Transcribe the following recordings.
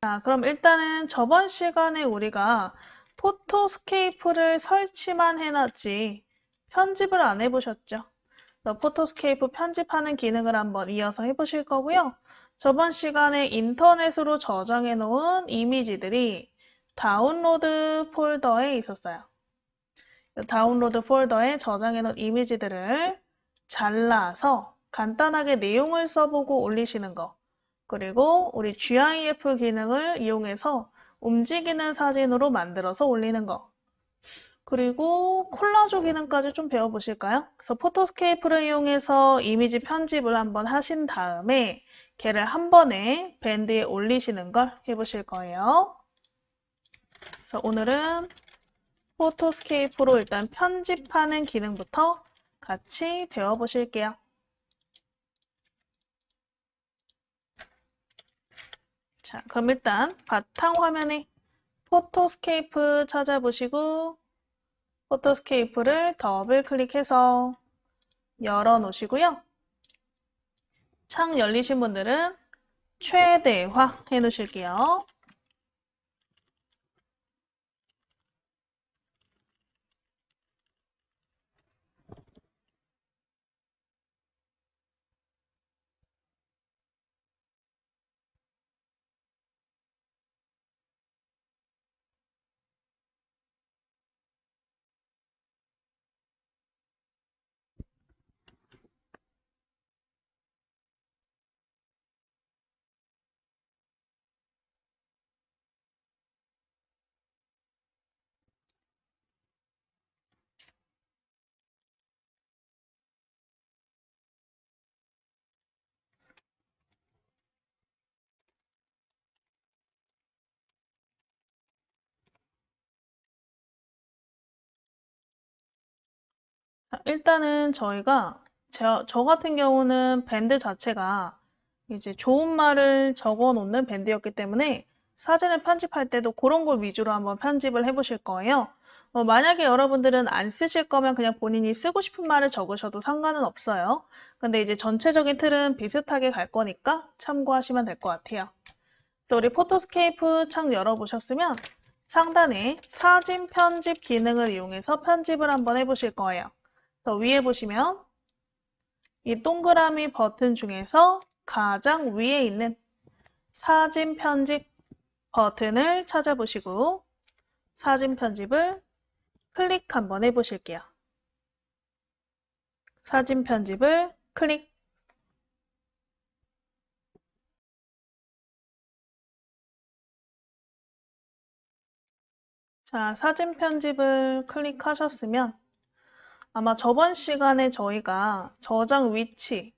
자, 그럼 일단은 저번 시간에 우리가 포토스케이프를 설치만 해놨지 편집을 안 해보셨죠? 그래서 포토스케이프 편집하는 기능을 한번 이어서 해보실 거고요. 저번 시간에 인터넷으로 저장해 놓은 이미지들이 다운로드 폴더에 있었어요. 다운로드 폴더에 저장해 놓은 이미지들을 잘라서 간단하게 내용을 써보고 올리시는 거. 그리고 우리 GIF 기능을 이용해서 움직이는 사진으로 만들어서 올리는 거. 그리고 콜라주 기능까지 좀 배워보실까요? 그래서 포토스케이프를 이용해서 이미지 편집을 한번 하신 다음에 걔를 한 번에 밴드에 올리시는 걸 해보실 거예요. 그래서 오늘은 포토스케이프로 일단 편집하는 기능부터 같이 배워보실게요. 자, 그럼 일단 바탕화면에 포토스케이프 찾아보시고 포토스케이프를 더블 클릭해서 열어 놓으시고요. 창 열리신 분들은 최대화 해 놓으실게요. 일단은 저희가 저 같은 경우는 밴드 자체가 이제 좋은 말을 적어 놓는 밴드였기 때문에 사진을 편집할 때도 그런 걸 위주로 한번 편집을 해보실 거예요. 만약에 여러분들은 안 쓰실 거면 그냥 본인이 쓰고 싶은 말을 적으셔도 상관은 없어요. 근데 이제 전체적인 틀은 비슷하게 갈 거니까 참고하시면 될 것 같아요. 그래서 우리 포토스케이프 창 열어보셨으면 상단에 사진 편집 기능을 이용해서 편집을 한번 해보실 거예요. 그래서 위에 보시면 이 동그라미 버튼 중에서 가장 위에 있는 사진 편집 버튼을 찾아보시고 사진 편집을 클릭 한번 해보실게요. 사진 편집을 클릭. 자, 사진 편집을 클릭하셨으면 아마 저번 시간에 저희가 저장 위치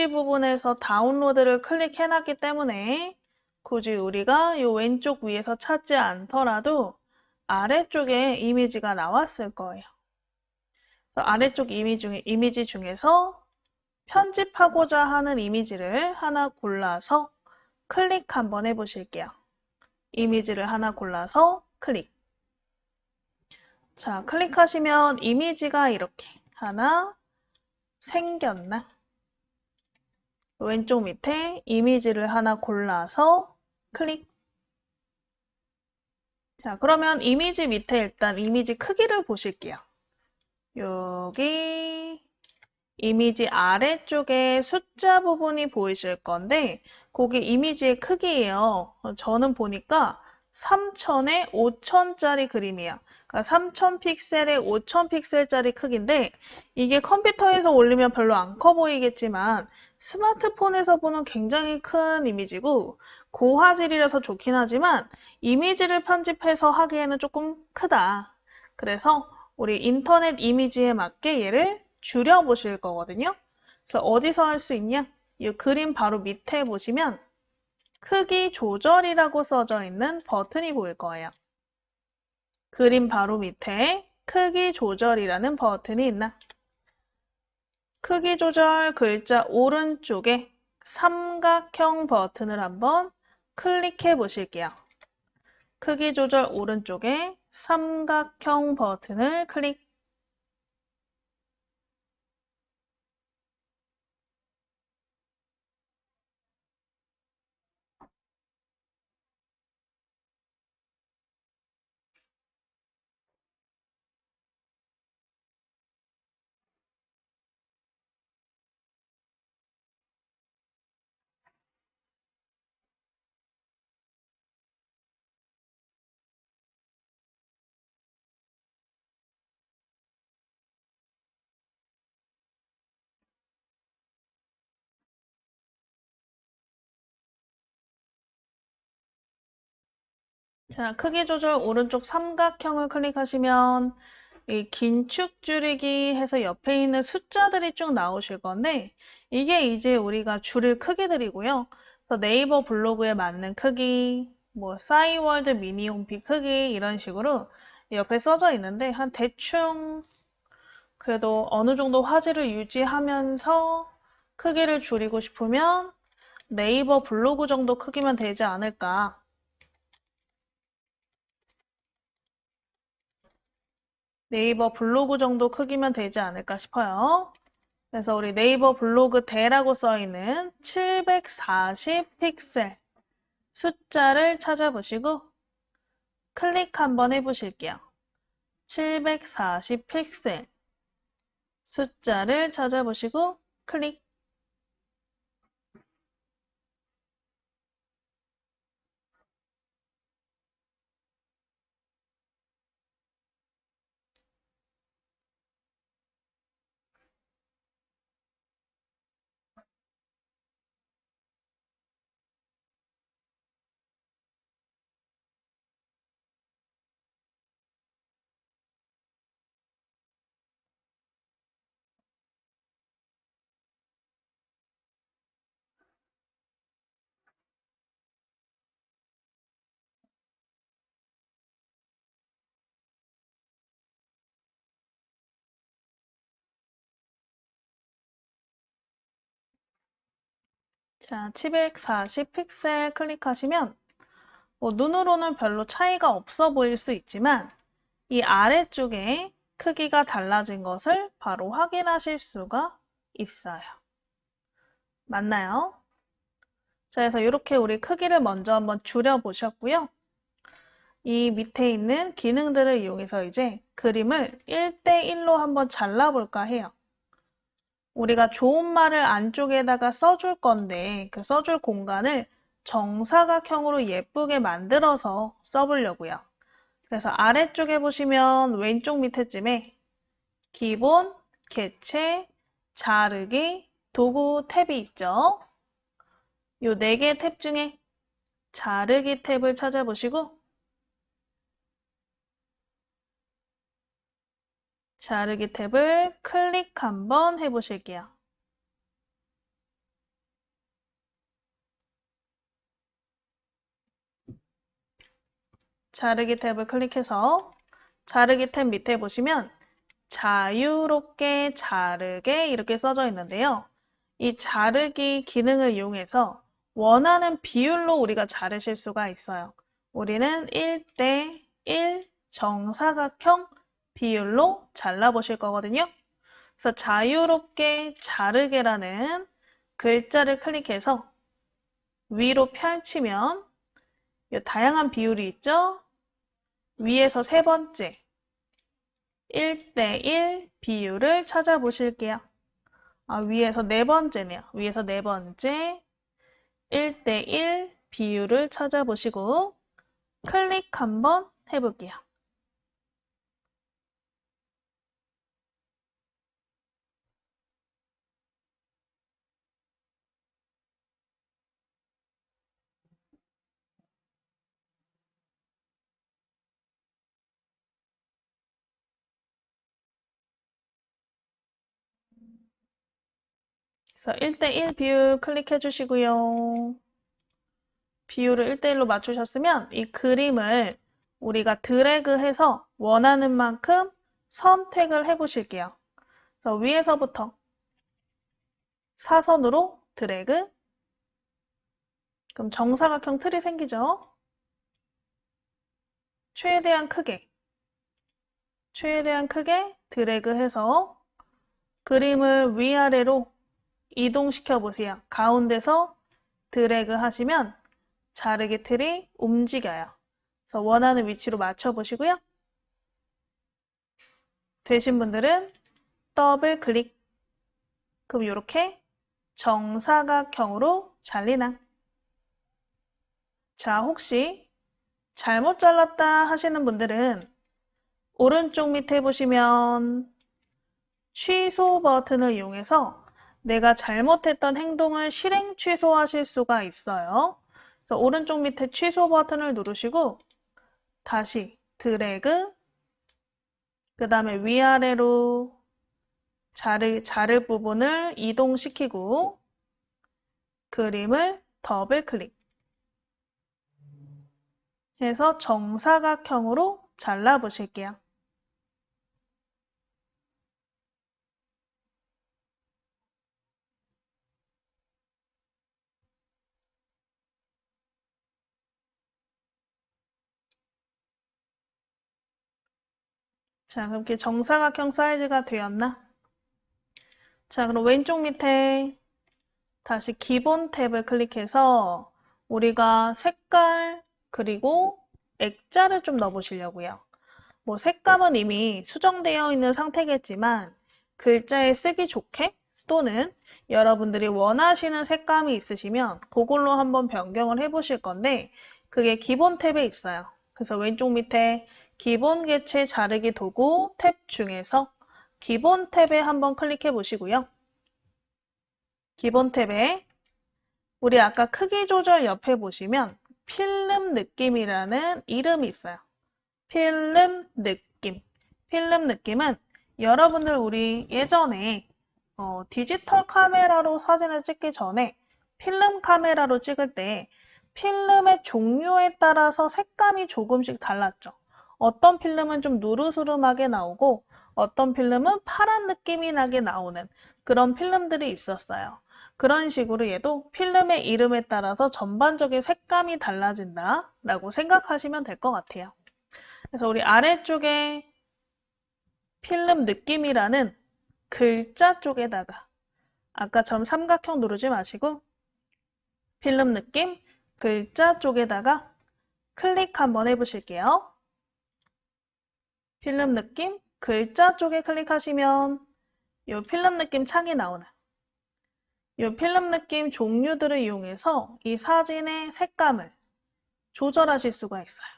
부분에서 다운로드를 클릭해놨기 때문에 굳이 우리가 이 왼쪽 위에서 찾지 않더라도 아래쪽에 이미지가 나왔을 거예요. 그래서 아래쪽 이미지 중에서 편집하고자 하는 이미지를 하나 골라서 클릭 한번 해보실게요. 이미지를 하나 골라서 클릭. 자, 클릭하시면 이미지가 이렇게 하나 생겼나? 왼쪽 밑에 이미지를 하나 골라서 클릭. 자, 그러면 이미지 밑에 일단 이미지 크기를 보실게요. 여기 이미지 아래쪽에 숫자 부분이 보이실 건데 거기 이미지의 크기예요. 저는 보니까 3000에 5000짜리 그림이에요. 그러니까 3000 픽셀에 5000 픽셀짜리 크기인데 이게 컴퓨터에서 올리면 별로 안 커 보이겠지만 스마트폰에서 보는 굉장히 큰 이미지고 고화질이라서 좋긴 하지만 이미지를 편집해서 하기에는 조금 크다. 그래서 우리 인터넷 이미지에 맞게 얘를 줄여보실 거거든요. 그래서 어디서 할 수 있냐? 이 그림 바로 밑에 보시면 크기 조절이라고 써져 있는 버튼이 보일 거예요. 그림 바로 밑에 크기 조절이라는 버튼이 있나? 크기 조절 글자 오른쪽에 삼각형 버튼을 한번 클릭해 보실게요. 크기 조절 오른쪽에 삼각형 버튼을 클릭. 자, 크기 조절 오른쪽 삼각형을 클릭하시면 이 긴축 줄이기 해서 옆에 있는 숫자들이 쭉 나오실 건데 이게 이제 우리가 줄일 크기들이고요. 그래서 네이버 블로그에 맞는 크기, 뭐 싸이월드 미니 홈피 크기 이런 식으로 옆에 써져 있는데 한 대충 그래도 어느 정도 화질을 유지하면서 크기를 줄이고 싶으면 네이버 블로그 정도 크기면 되지 않을까. 네이버 블로그 정도 크기면 되지 않을까 싶어요. 그래서 우리 네이버 블로그 대라고 써있는 740 픽셀 숫자를 찾아보시고 클릭 한번 해보실게요. 740 픽셀 숫자를 찾아보시고 클릭. 자, 740 픽셀 클릭하시면 눈으로는 별로 차이가 없어 보일 수 있지만 이 아래쪽에 크기가 달라진 것을 바로 확인하실 수가 있어요. 맞나요? 자, 그래서 이렇게 우리 크기를 먼저 한번 줄여보셨고요. 이 밑에 있는 기능들을 이용해서 이제 그림을 1대1로 한번 잘라볼까 해요. 우리가 좋은 말을 안쪽에다가 써줄 건데 그 써줄 공간을 정사각형으로 예쁘게 만들어서 써보려고요. 그래서 아래쪽에 보시면 왼쪽 밑에쯤에 기본, 개체, 자르기, 도구 탭이 있죠. 이 4개 탭 중에 자르기 탭을 찾아보시고 자르기 탭을 클릭 한번 해보실게요. 자르기 탭을 클릭해서 자르기 탭 밑에 보시면 자유롭게 자르게 이렇게 써져 있는데요. 이 자르기 기능을 이용해서 원하는 비율로 우리가 자르실 수가 있어요. 우리는 1대1 정사각형 비율로 잘라보실 거거든요. 그래서 자유롭게 자르게라는 글자를 클릭해서 위로 펼치면 이 다양한 비율이 있죠? 위에서 세 번째 1대1 비율을 찾아보실게요. 위에서 네 번째네요. 위에서 네 번째 1대1 비율을 찾아보시고 클릭 한번 해볼게요. 그래서 1대1 비율 클릭해 주시고요. 비율을 1대1로 맞추셨으면 이 그림을 우리가 드래그해서 원하는 만큼 선택을 해 보실게요. 그래서 위에서부터 사선으로 드래그. 그럼 정사각형 틀이 생기죠? 최대한 크게 드래그해서 그림을 위아래로 이동시켜 보세요. 가운데서 드래그 하시면 자르기 틀이 움직여요. 그래서 원하는 위치로 맞춰 보시고요. 되신 분들은 더블 클릭. 그럼 이렇게 정사각형으로 잘리나. 자, 혹시 잘못 잘랐다 하시는 분들은 오른쪽 밑에 보시면 취소 버튼을 이용해서 내가 잘못했던 행동을 실행 취소하실 수가 있어요. 그래서 오른쪽 밑에 취소 버튼을 누르시고 다시 드래그, 그 다음에 위아래로 자를 부분을 이동시키고 그림을 더블 클릭 해서 정사각형으로 잘라 보실게요. 자, 그렇게 정사각형 사이즈가 되었나? 자, 그럼 왼쪽 밑에 다시 기본 탭을 클릭해서 우리가 색깔 그리고 액자를 좀 넣어보시려고요. 뭐 색감은 이미 수정되어 있는 상태겠지만 글자에 쓰기 좋게 또는 여러분들이 원하시는 색감이 있으시면 그걸로 한번 변경을 해보실 건데 그게 기본 탭에 있어요. 그래서 왼쪽 밑에 기본 개체 자르기 도구 탭 중에서 기본 탭에 한번 클릭해 보시고요. 기본 탭에 우리 아까 크기 조절 옆에 보시면 필름 느낌이라는 이름이 있어요. 필름 느낌. 필름 느낌은 여러분들 우리 예전에 디지털 카메라로 사진을 찍기 전에 필름 카메라로 찍을 때 필름의 종류에 따라서 색감이 조금씩 달랐죠. 어떤 필름은 좀 누르스름하게 나오고 어떤 필름은 파란 느낌이 나게 나오는 그런 필름들이 있었어요. 그런 식으로 얘도 필름의 이름에 따라서 전반적인 색감이 달라진다라고 생각하시면 될 것 같아요. 그래서 우리 아래쪽에 필름 느낌이라는 글자 쪽에다가 아까처럼 삼각형 누르지 마시고 필름 느낌 글자 쪽에다가 클릭 한번 해보실게요. 필름 느낌 글자 쪽에 클릭하시면 이 필름 느낌 창이 나오는 이 필름 느낌 종류들을 이용해서 이 사진의 색감을 조절하실 수가 있어요.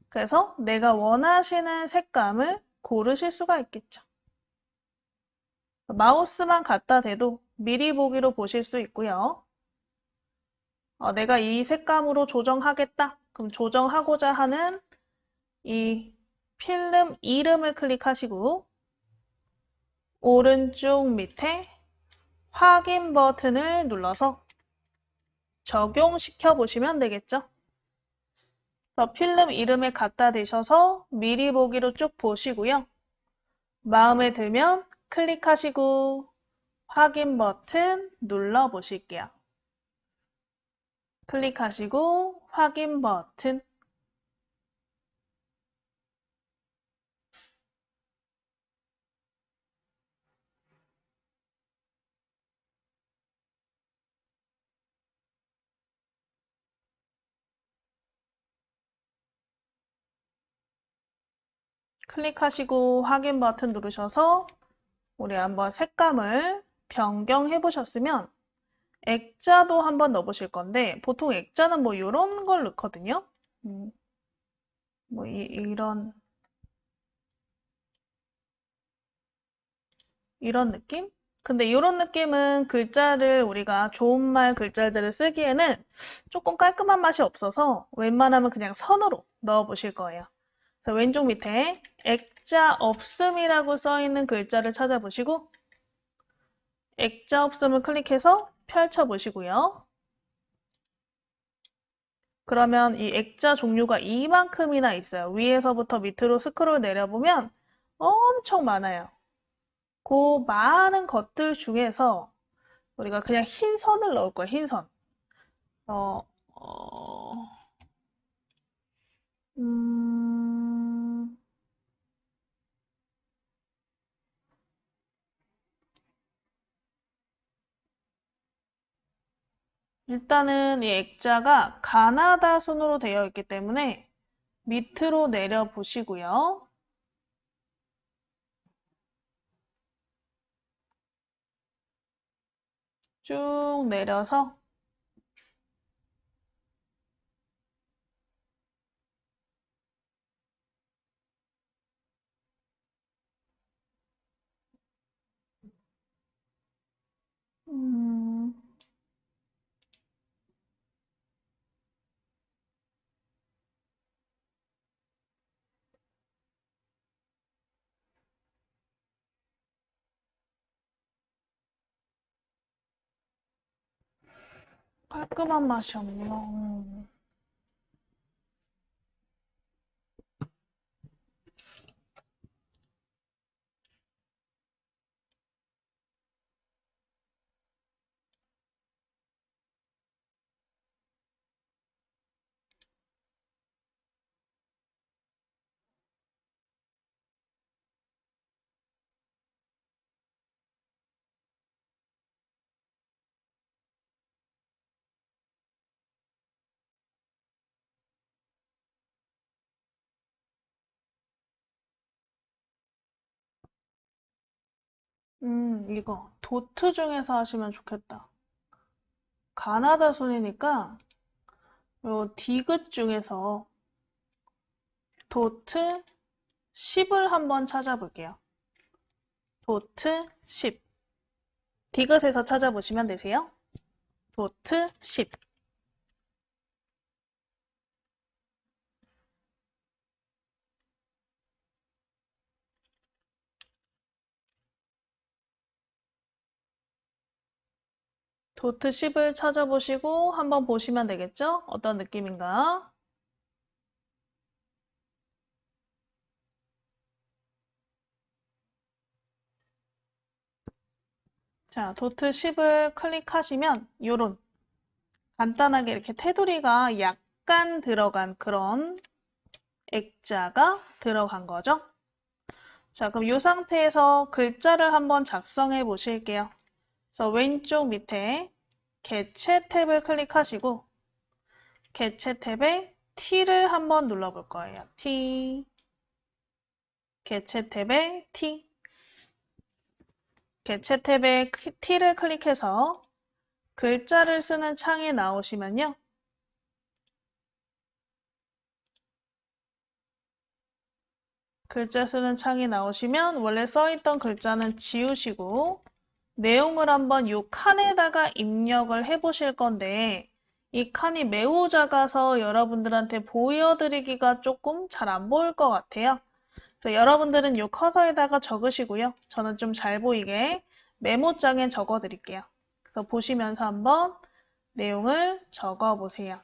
그래서 내가 원하시는 색감을 고르실 수가 있겠죠. 마우스만 갖다 대도 미리 보기로 보실 수 있고요. 내가 이 색감으로 조정하겠다. 그럼 조정하고자 하는 이 필름 이름을 클릭하시고 오른쪽 밑에 확인 버튼을 눌러서 적용시켜 보시면 되겠죠. 그래서 필름 이름에 갖다 대셔서 미리 보기로 쭉 보시고요. 마음에 들면 클릭하시고 확인 버튼 눌러 보실게요. 클릭하시고 확인 버튼 클릭하시고 확인 버튼 누르셔서 우리 한번 색감을 변경해 보셨으면 액자도 한번 넣어보실 건데 보통 액자는 뭐 이런 걸 넣거든요. 뭐 이런 느낌? 근데 이런 느낌은 글자를 우리가 좋은 말 글자들을 쓰기에는 조금 깔끔한 맛이 없어서 웬만하면 그냥 선으로 넣어보실 거예요. 그래서 왼쪽 밑에 액자 없음이라고 써 있는 글자를 찾아보시고 액자 없음을 클릭해서 펼쳐보시고요. 그러면 이 액자 종류가 이만큼이나 있어요. 위에서부터 밑으로 스크롤 내려보면 엄청 많아요. 그 많은 것들 중에서 우리가 그냥 흰 선을 넣을 거예요. 흰 선. 어, 어, 음, 일단은 이 액자가 가나다 순으로 되어 있기 때문에 밑으로 내려 보시고요. 쭉 내려서 음, 깔끔한 맛이 없네요. 이거 도트 중에서 하시면 좋겠다. 가나다 순이니까 요 디귿 중에서 도트 10을 한번 찾아볼게요. 도트 10. 디귿에서 찾아보시면 되세요. 도트 10. 도트 10을 찾아보시고 한번 보시면 되겠죠? 어떤 느낌인가? 자, 도트 10을 클릭하시면 요런 간단하게 이렇게 테두리가 약간 들어간 그런 액자가 들어간 거죠. 자, 그럼 이 상태에서 글자를 한번 작성해 보실게요. 그래서 왼쪽 밑에 개체 탭을 클릭하시고 개체 탭에 T를 한번 눌러볼 거예요. T. 개체 탭에 T. 개체 탭에 T를 클릭해서 글자를 쓰는 창에 나오시면요. 글자 쓰는 창에 나오시면 원래 써있던 글자는 지우시고 내용을 한번 이 칸에다가 입력을 해 보실 건데 이 칸이 매우 작아서 여러분들한테 보여드리기가 조금 잘 안 보일 것 같아요. 그래서 여러분들은 이 커서에다가 적으시고요. 저는 좀 잘 보이게 메모장에 적어 드릴게요. 그래서 보시면서 한번 내용을 적어 보세요.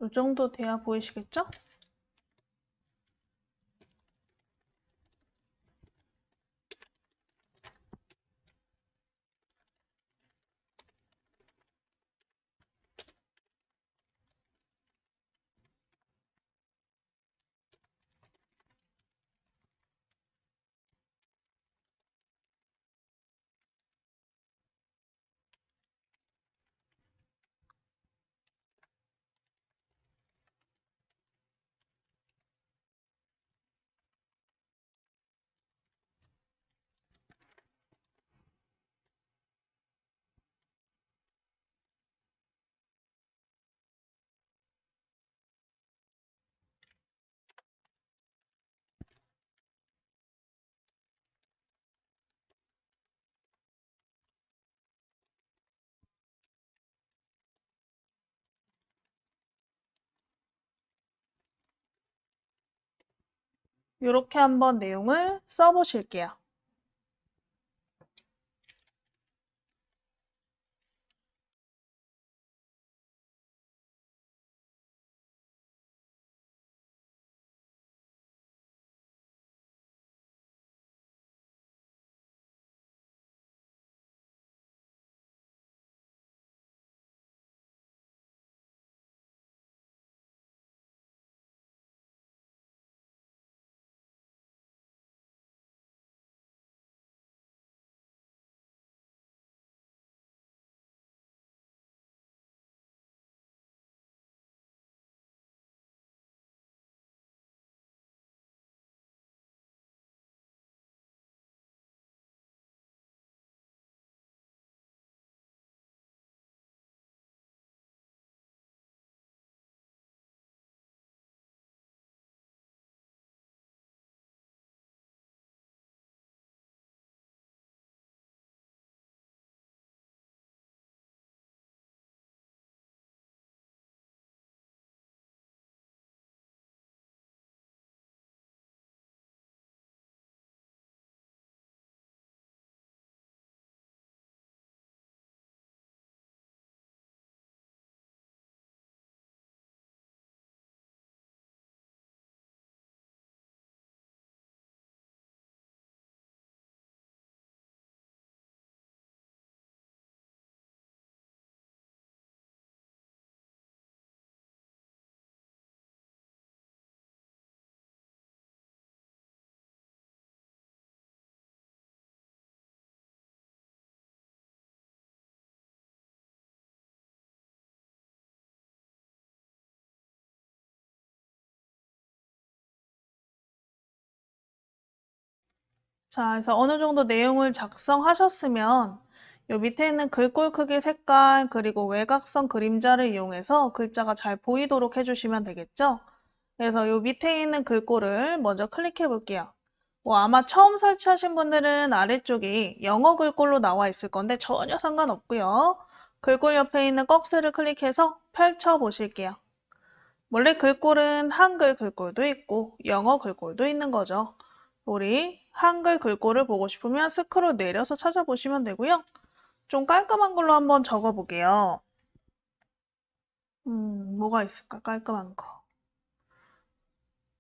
이 정도 돼야 보이시겠죠? 이렇게 한번 내용을 써보실게요. 자, 그래서 어느 정도 내용을 작성하셨으면 요 밑에 있는 글꼴 크기 색깔 그리고 외곽선 그림자를 이용해서 글자가 잘 보이도록 해주시면 되겠죠? 그래서 요 밑에 있는 글꼴을 먼저 클릭해 볼게요. 아마 처음 설치하신 분들은 아래쪽이 영어 글꼴로 나와 있을 건데 전혀 상관없고요. 글꼴 옆에 있는 꺽쇠를 클릭해서 펼쳐 보실게요. 원래 글꼴은 한글 글꼴도 있고 영어 글꼴도 있는 거죠. 우리 한글 글꼴을 보고 싶으면 스크롤 내려서 찾아보시면 되고요. 좀 깔끔한 걸로 한번 적어볼게요. 뭐가 있을까? 깔끔한 거.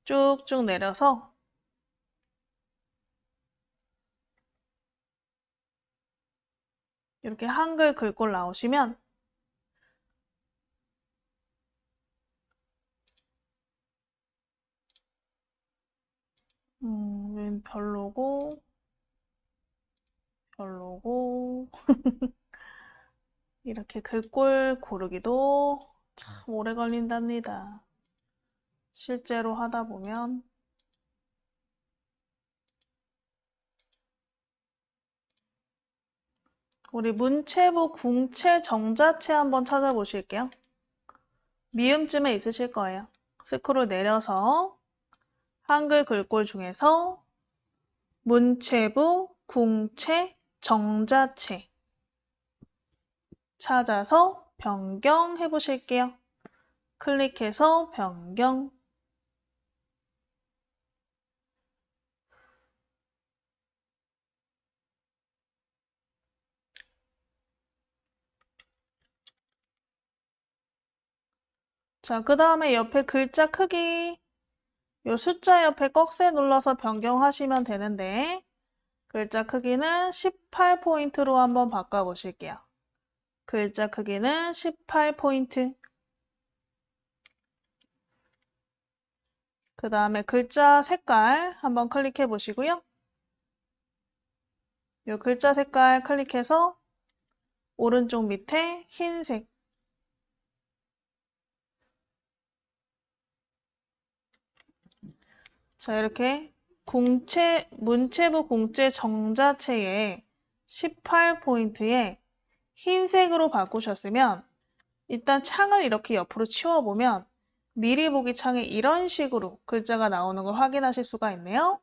쭉쭉 내려서 이렇게 한글 글꼴 나오시면 별로고 별로고 이렇게 글꼴 고르기도 참 오래 걸린답니다. 실제로 하다 보면 우리 문체부 궁체 정자체 한번 찾아보실게요. 미음쯤에 있으실 거예요. 스크롤 내려서 한글 글꼴 중에서 문체부 궁체 정자체 찾아서 변경해 보실게요. 클릭해서 변경. 자, 그 다음에 옆에 글자 크기 요 숫자 옆에 꺽쇠 눌러서 변경하시면 되는데 글자 크기는 18포인트로 한번 바꿔보실게요. 글자 크기는 18포인트. 그 다음에 글자 색깔 한번 클릭해 보시고요. 요 글자 색깔 클릭해서 오른쪽 밑에 흰색. 자, 이렇게 문체부 공채 정자체에 18포인트에 흰색으로 바꾸셨으면 일단 창을 이렇게 옆으로 치워보면 미리 보기 창에 이런 식으로 글자가 나오는 걸 확인하실 수가 있네요.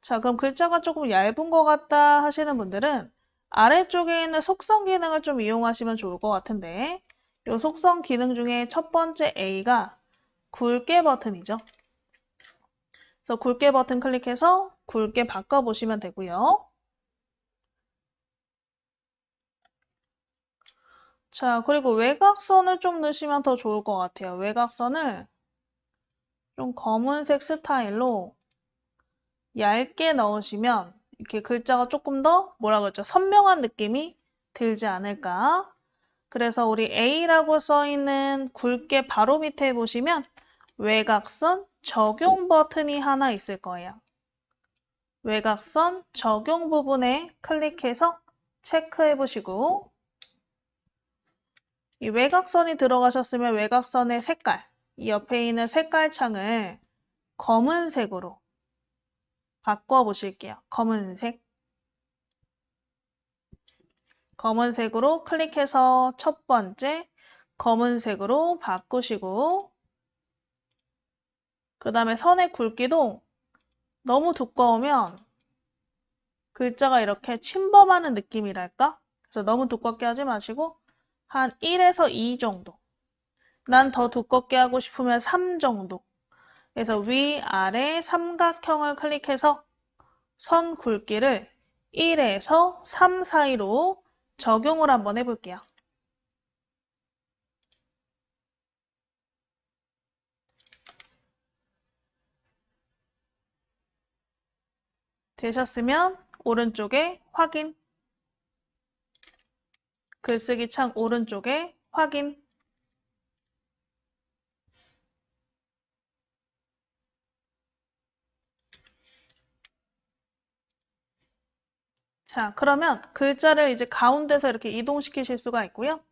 자, 그럼 글자가 조금 얇은 것 같다 하시는 분들은 아래쪽에 있는 속성 기능을 좀 이용하시면 좋을 것 같은데 이 속성 기능 중에 첫 번째 A가 굵게 버튼이죠. 그래서 굵게 버튼 클릭해서 굵게 바꿔보시면 되고요. 자, 그리고 외곽선을 좀 넣으시면 더 좋을 것 같아요. 외곽선을 좀 검은색 스타일로 얇게 넣으시면 이렇게 글자가 조금 더 뭐라 그러죠? 선명한 느낌이 들지 않을까? 그래서 우리 A라고 써있는 굵게 바로 밑에 보시면 외곽선 적용 버튼이 하나 있을 거예요. 외곽선 적용 부분에 클릭해서 체크해 보시고 이 외곽선이 들어가셨으면 외곽선의 색깔, 이 옆에 있는 색깔 창을 검은색으로 바꿔보실게요. 검은색. 검은색으로 클릭해서 첫 번째 검은색으로 바꾸시고 그 다음에 선의 굵기도 너무 두꺼우면 글자가 이렇게 침범하는 느낌이랄까? 그래서 너무 두껍게 하지 마시고 한 1에서 2 정도. 난 더 두껍게 하고 싶으면 3 정도. 그래서 위아래 삼각형을 클릭해서 선 굵기를 1에서 3 사이로 적용을 한번 해볼게요. 되셨으면 오른쪽에 확인, 글쓰기 창 오른쪽에 확인. 자, 그러면 글자를 이제 가운데서 이렇게 이동시키실 수가 있고요.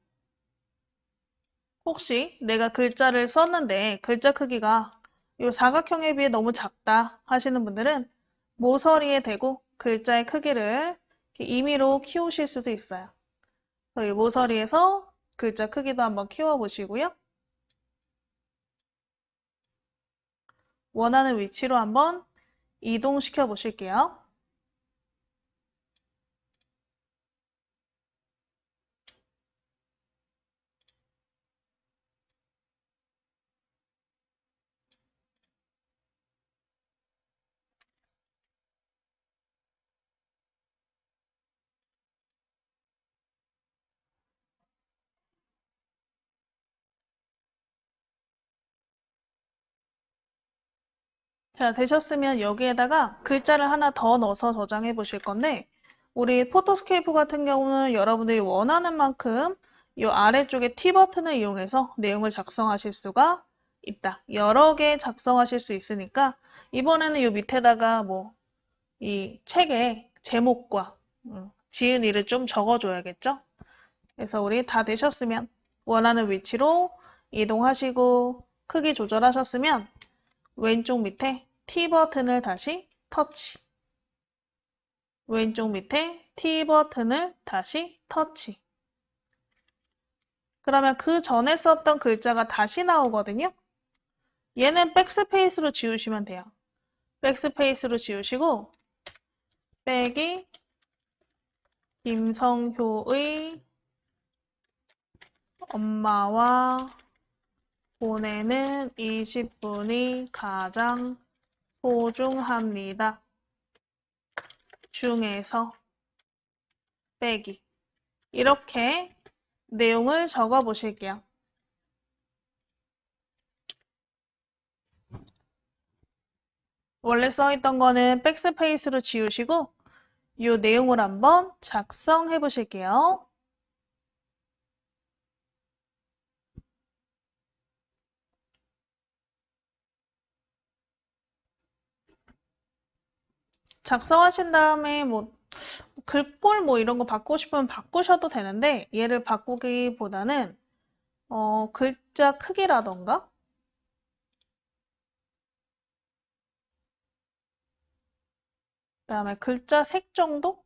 혹시 내가 글자를 썼는데 글자 크기가 이 사각형에 비해 너무 작다 하시는 분들은 모서리에 대고 글자의 크기를 이렇게 임의로 키우실 수도 있어요. 이 모서리에서 글자 크기도 한번 키워보시고요. 원하는 위치로 한번 이동시켜 보실게요. 자, 되셨으면 여기에다가 글자를 하나 더 넣어서 저장해 보실 건데, 우리 포토스케이프 같은 경우는 여러분들이 원하는 만큼 이 아래쪽에 T 버튼을 이용해서 내용을 작성하실 수가 있다. 여러 개 작성하실 수 있으니까 이번에는 이 밑에다가 뭐 이 책의 제목과 지은이를 좀 적어줘야겠죠? 그래서 우리 다 되셨으면 원하는 위치로 이동하시고 크기 조절하셨으면 왼쪽 밑에 T 버튼을 다시 터치. 왼쪽 밑에 T 버튼을 다시 터치. 그러면 그 전에 썼던 글자가 다시 나오거든요. 얘는 백스페이스로 지우시면 돼요. 백스페이스로 지우시고 빼기 김성효의 엄마와 보내는 20분이 가장 소중합니다. 중에서 빼기. 이렇게 내용을 적어 보실게요. 원래 써있던 거는 백스페이스로 지우시고 이 내용을 한번 작성해 보실게요. 작성하신 다음에 뭐 글꼴 뭐 이런 거 바꾸고 싶으면 바꾸셔도 되는데 얘를 바꾸기보다는 글자 크기라던가 그다음에 글자 색 정도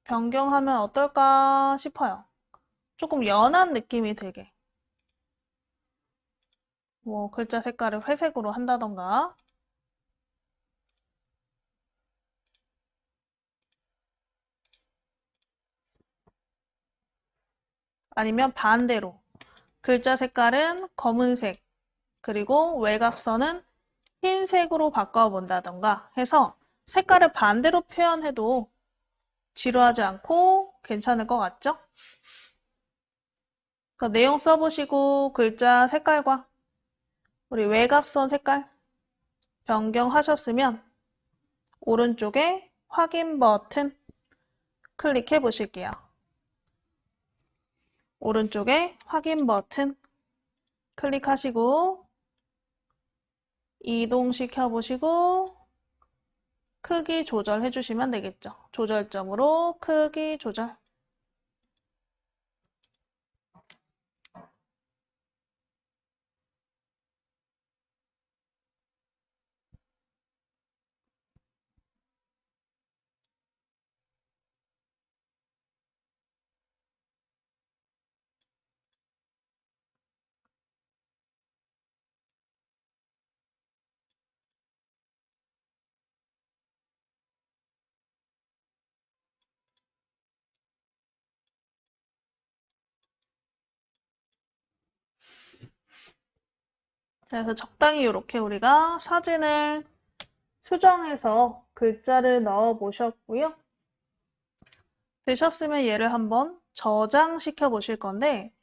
변경하면 어떨까 싶어요. 조금 연한 느낌이 들게. 뭐 글자 색깔을 회색으로 한다던가 아니면 반대로 글자 색깔은 검은색 그리고 외곽선은 흰색으로 바꿔본다던가 해서 색깔을 반대로 표현해도 지루하지 않고 괜찮을 것 같죠? 내용 써보시고 글자 색깔과 우리 외곽선 색깔 변경하셨으면 오른쪽에 확인 버튼 클릭해 보실게요. 오른쪽에 확인 버튼 클릭하시고 이동시켜 보시고 크기 조절해 주시면 되겠죠. 조절점으로 크기 조절. 자, 그래서 적당히 이렇게 우리가 사진을 수정해서 글자를 넣어 보셨고요. 되셨으면 얘를 한번 저장시켜 보실 건데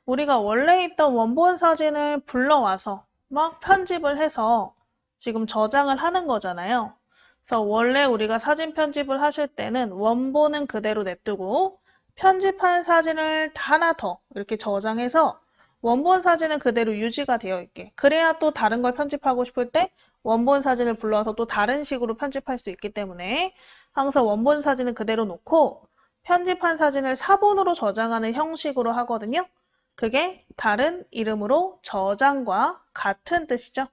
우리가 원래 있던 원본 사진을 불러와서 막 편집을 해서 지금 저장을 하는 거잖아요. 그래서 원래 우리가 사진 편집을 하실 때는 원본은 그대로 냅두고 편집한 사진을 하나 더 이렇게 저장해서 원본 사진은 그대로 유지가 되어 있게. 그래야 또 다른 걸 편집하고 싶을 때 원본 사진을 불러와서 또 다른 식으로 편집할 수 있기 때문에 항상 원본 사진은 그대로 놓고 편집한 사진을 사본으로 저장하는 형식으로 하거든요. 그게 다른 이름으로 저장과 같은 뜻이죠.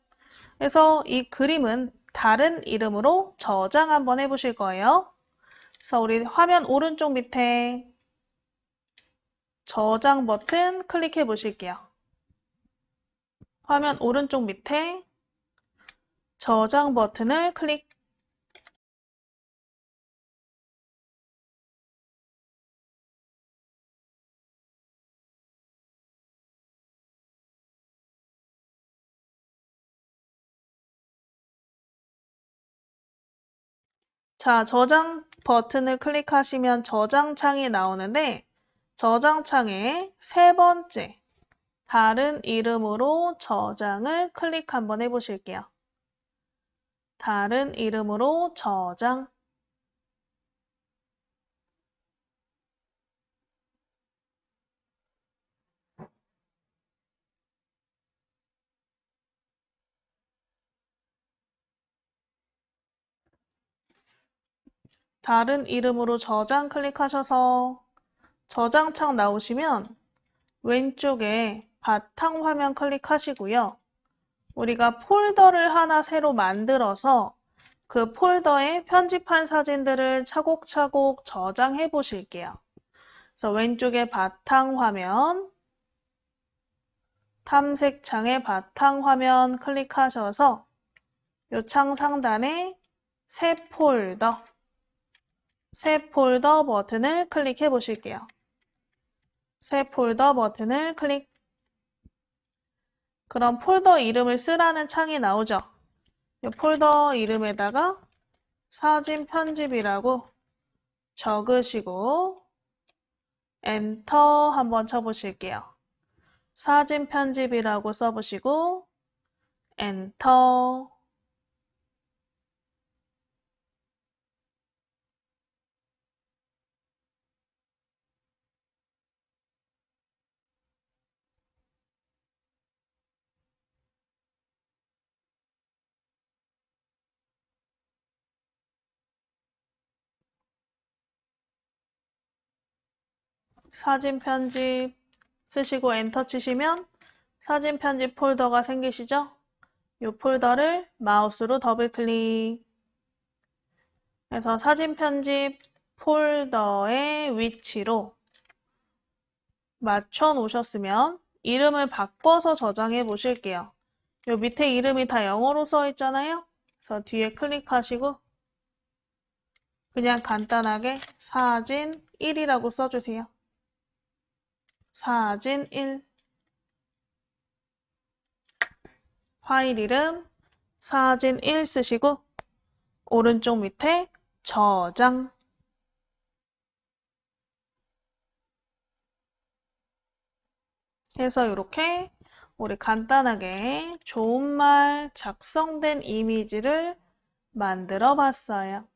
그래서 이 그림은 다른 이름으로 저장 한번 해보실 거예요. 그래서 우리 화면 오른쪽 밑에 저장 버튼 클릭해 보실게요. 화면 오른쪽 밑에 저장 버튼을 클릭. 자, 저장 버튼을 클릭하시면 저장창이 나오는데 저장창에 세 번째 다른 이름으로 저장을 클릭 한번 해보실게요. 다른 이름으로 저장. 다른 이름으로 저장 클릭하셔서 저장창 나오시면 왼쪽에 바탕화면 클릭하시고요. 우리가 폴더를 하나 새로 만들어서 그 폴더에 편집한 사진들을 차곡차곡 저장해 보실게요. 그래서 왼쪽에 바탕화면, 탐색창에 바탕화면 클릭하셔서 이 창 상단에 새 폴더 버튼을 클릭해 보실게요. 새 폴더 버튼을 클릭. 그럼 폴더 이름을 쓰라는 창이 나오죠. 이 폴더 이름에다가 사진 편집이라고 적으시고 엔터 한번 쳐보실게요. 사진 편집이라고 써보시고 엔터. 사진 편집 쓰시고 엔터 치시면 사진 편집 폴더가 생기시죠? 이 폴더를 마우스로 더블 클릭 해서 사진 편집 폴더의 위치로 맞춰 놓으셨으면 이름을 바꿔서 저장해 보실게요. 요 밑에 이름이 다 영어로 써 있잖아요. 그래서 뒤에 클릭하시고 그냥 간단하게 사진 1이라고 써주세요. 사진 1. 파일 이름 사진 1 쓰시고 오른쪽 밑에 저장. 해서 이렇게 우리 간단하게 좋은 말 작성된 이미지를 만들어 봤어요.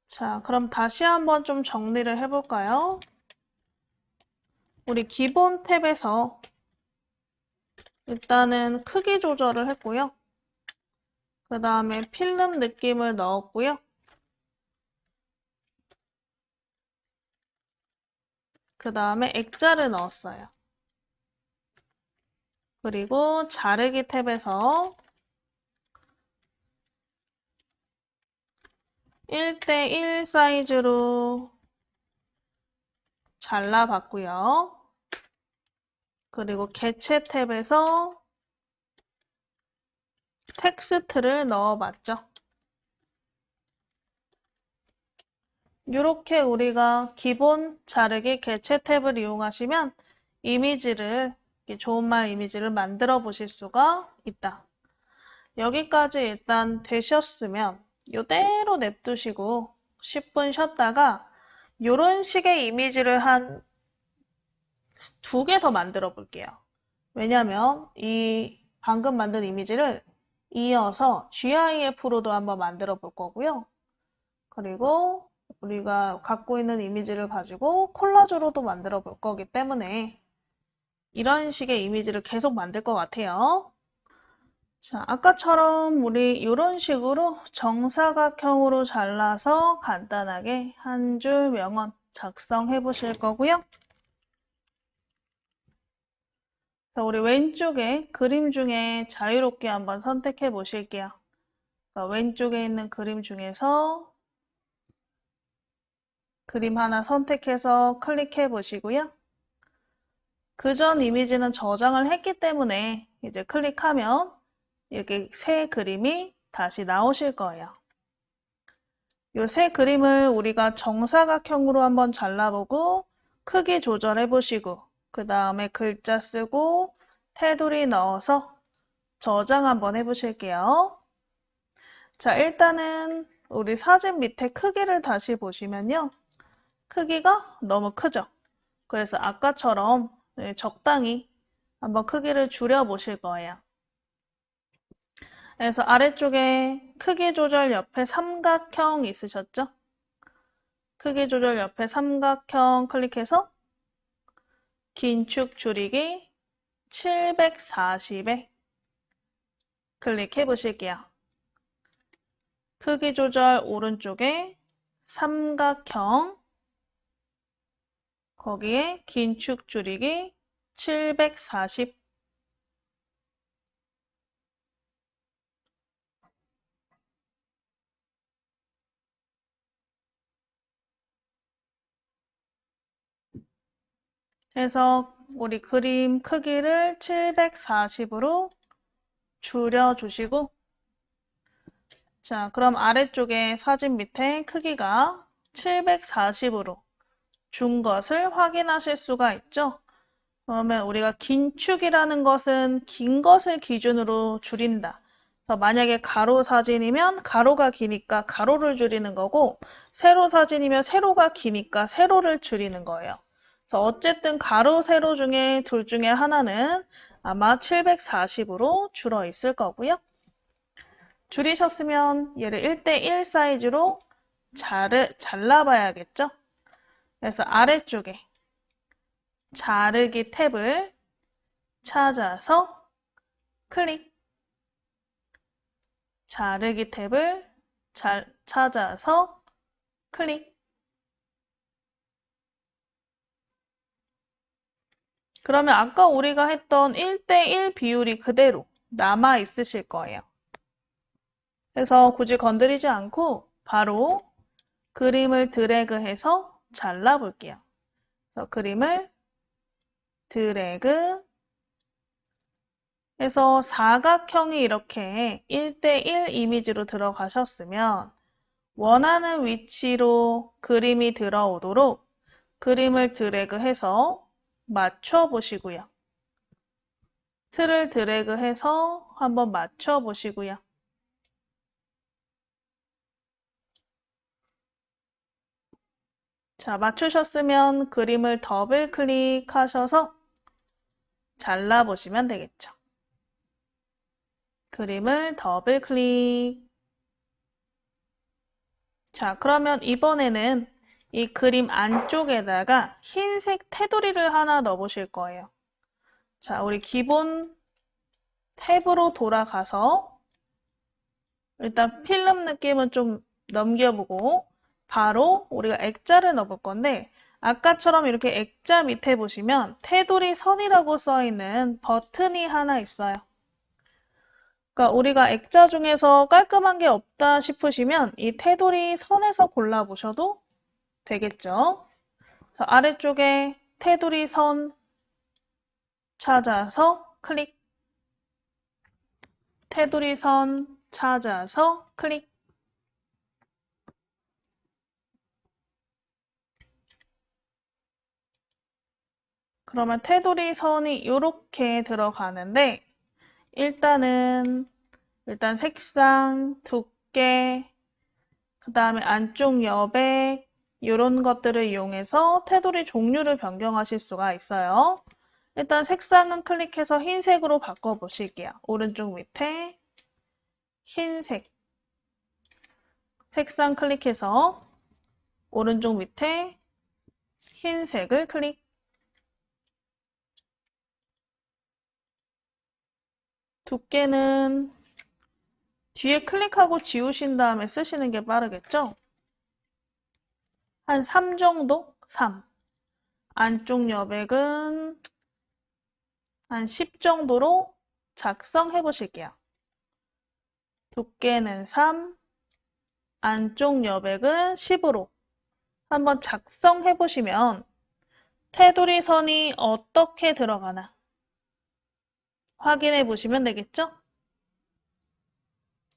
자, 그럼 다시 한번 좀 정리를 해볼까요? 우리 기본 탭에서 일단은 크기 조절을 했고요. 그 다음에 필름 느낌을 넣었고요. 그 다음에 액자를 넣었어요. 그리고 자르기 탭에서 1:1 사이즈로 잘라봤고요. 그리고 개체 탭에서 텍스트를 넣어봤죠. 이렇게 우리가 기본 자르기 개체 탭을 이용하시면 이미지를, 좋은 말 이미지를 만들어 보실 수가 있다. 여기까지 일단 되셨으면 이대로 냅두시고 10분 쉬었다가 이런 식의 이미지를 한 2개 더 만들어 볼게요. 왜냐면 이 방금 만든 이미지를 이어서 GIF로도 한번 만들어 볼 거고요. 그리고 우리가 갖고 있는 이미지를 가지고 콜라주로도 만들어 볼 거기 때문에 이런 식의 이미지를 계속 만들 것 같아요. 자, 아까처럼 우리 이런 식으로 정사각형으로 잘라서 간단하게 한 줄 명언 작성해 보실 거고요. 그래서 우리 왼쪽에 그림 중에 자유롭게 한번 선택해 보실게요. 그러니까 왼쪽에 있는 그림 중에서 그림 하나 선택해서 클릭해 보시고요. 그전 이미지는 저장을 했기 때문에 이제 클릭하면 이렇게 새 그림이 다시 나오실 거예요. 이 새 그림을 우리가 정사각형으로 한번 잘라보고 크기 조절해 보시고 그 다음에 글자 쓰고 테두리 넣어서 저장 한번 해보실게요. 자, 일단은 우리 사진 밑에 크기를 다시 보시면요. 크기가 너무 크죠? 그래서 아까처럼 적당히 한번 크기를 줄여 보실 거예요. 그래서 아래쪽에 크기 조절 옆에 삼각형 있으셨죠? 크기 조절 옆에 삼각형 클릭해서 긴축 줄이기 740에 클릭해 보실게요. 크기 조절 오른쪽에 삼각형 거기에 긴축 줄이기 740 해서 우리 그림 크기를 740으로 줄여주시고 자, 그럼 아래쪽에 사진 밑에 크기가 740으로 준 것을 확인하실 수가 있죠. 그러면 우리가 긴축이라는 것은 긴 것을 기준으로 줄인다. 그래서 만약에 가로 사진이면 가로가 기니까 가로를 줄이는 거고 세로 사진이면 세로가 기니까 세로를 줄이는 거예요. 그래서 어쨌든 가로, 세로 중에 둘 중에 하나는 아마 740으로 줄어 있을 거고요. 줄이셨으면 얘를 1대1 사이즈로 잘라봐야겠죠? 그래서 아래쪽에 자르기 탭을 찾아서 클릭. 자르기 탭을 찾아서 클릭. 그러면 아까 우리가 했던 1대1 비율이 그대로 남아 있으실 거예요. 그래서 굳이 건드리지 않고 바로 그림을 드래그해서 잘라 볼게요. 그래서 그림을 드래그 해서 사각형이 이렇게 1대1 이미지로 들어가셨으면 원하는 위치로 그림이 들어오도록 그림을 드래그해서 맞춰 보시고요. 틀을 드래그해서 한번 맞춰 보시고요. 자, 맞추셨으면 그림을 더블 클릭하셔서 잘라보시면 되겠죠. 그림을 더블 클릭. 자, 그러면 이번에는 이 그림 안쪽에다가 흰색 테두리를 하나 넣어보실 거예요. 자, 우리 기본 탭으로 돌아가서 일단 필름 느낌은 좀 넘겨보고 바로 우리가 액자를 넣어볼 건데 아까처럼 이렇게 액자 밑에 보시면 테두리 선이라고 써있는 버튼이 하나 있어요. 그러니까 우리가 액자 중에서 깔끔한 게 없다 싶으시면 이 테두리 선에서 골라보셔도 되겠죠. 그래서 아래쪽에 테두리 선 찾아서 클릭. 테두리 선 찾아서 클릭. 그러면 테두리 선이 이렇게 들어가는데 일단 색상, 두께, 그 다음에 안쪽 여백 이런 것들을 이용해서 테두리 종류를 변경하실 수가 있어요. 일단 색상은 클릭해서 흰색으로 바꿔보실게요. 오른쪽 밑에 흰색 색상 클릭해서 오른쪽 밑에 흰색을 클릭. 두께는 뒤에 클릭하고 지우신 다음에 쓰시는 게 빠르겠죠? 한 3 정도? 3. 안쪽 여백은 한 10 정도로 작성해 보실게요. 두께는 3, 안쪽 여백은 10으로 한번 작성해 보시면 테두리 선이 어떻게 들어가나 확인해 보시면 되겠죠?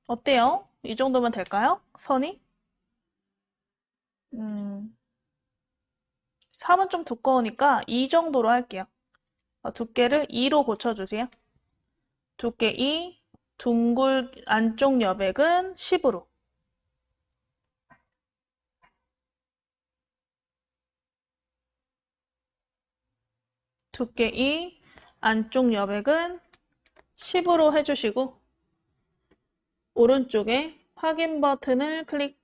어때요? 이 정도면 될까요? 선이? 음, 3은 좀 두꺼우니까 2 정도로 할게요. 두께를 2로 고쳐주세요. 두께 2, 둥글 안쪽 여백은 10으로. 두께 2, 안쪽 여백은 10으로 해주시고 오른쪽에 확인 버튼을 클릭.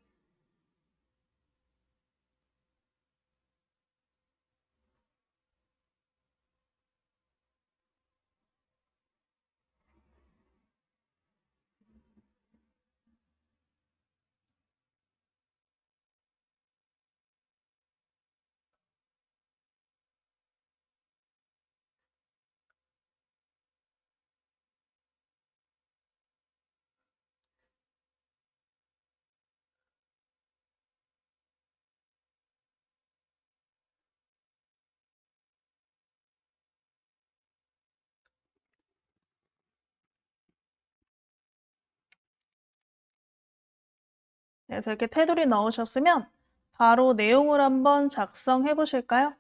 그래서 이렇게 테두리 넣으셨으면 바로 내용을 한번 작성해 보실까요?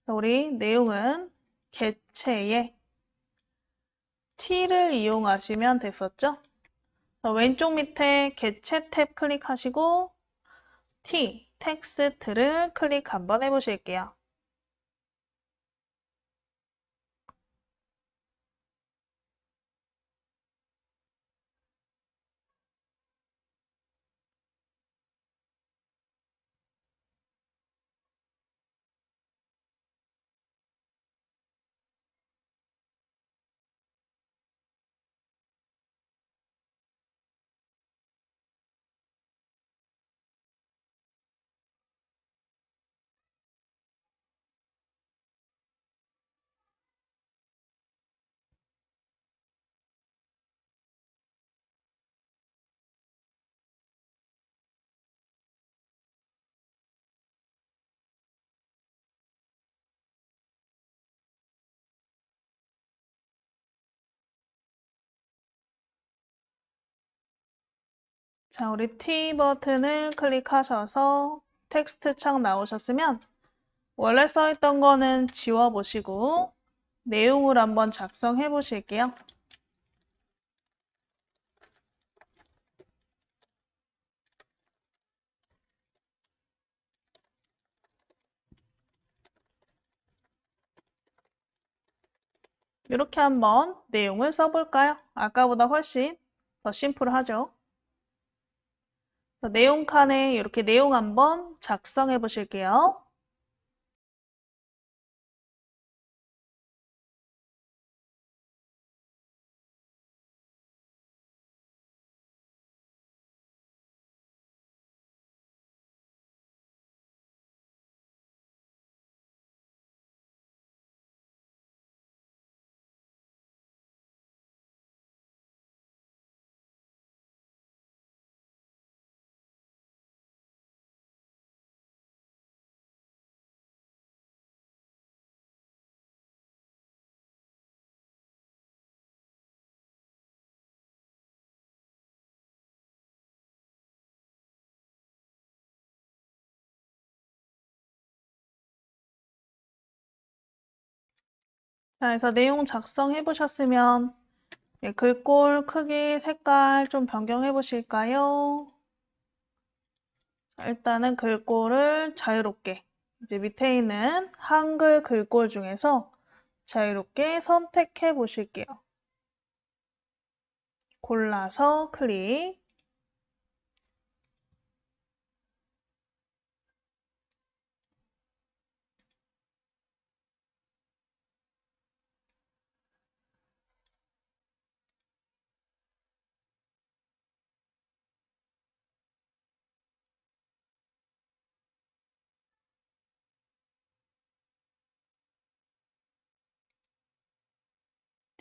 우리 내용은 개체에 T를 이용하시면 됐었죠? 왼쪽 밑에 개체 탭 클릭하시고 T, 텍스트를 클릭 한번 해보실게요. 자, 우리 T 버튼을 클릭하셔서 텍스트 창 나오셨으면 원래 써있던 거는 지워보시고 내용을 한번 작성해 보실게요. 이렇게 한번 내용을 써볼까요? 아까보다 훨씬 더 심플하죠? 내용 칸에 이렇게 내용 한번 작성해 보실게요. 자, 그래서 내용 작성해 보셨으면 글꼴 크기, 색깔 좀 변경해 보실까요? 일단은 글꼴을 자유롭게 이제 밑에 있는 한글 글꼴 중에서 자유롭게 선택해 보실게요. 골라서 클릭.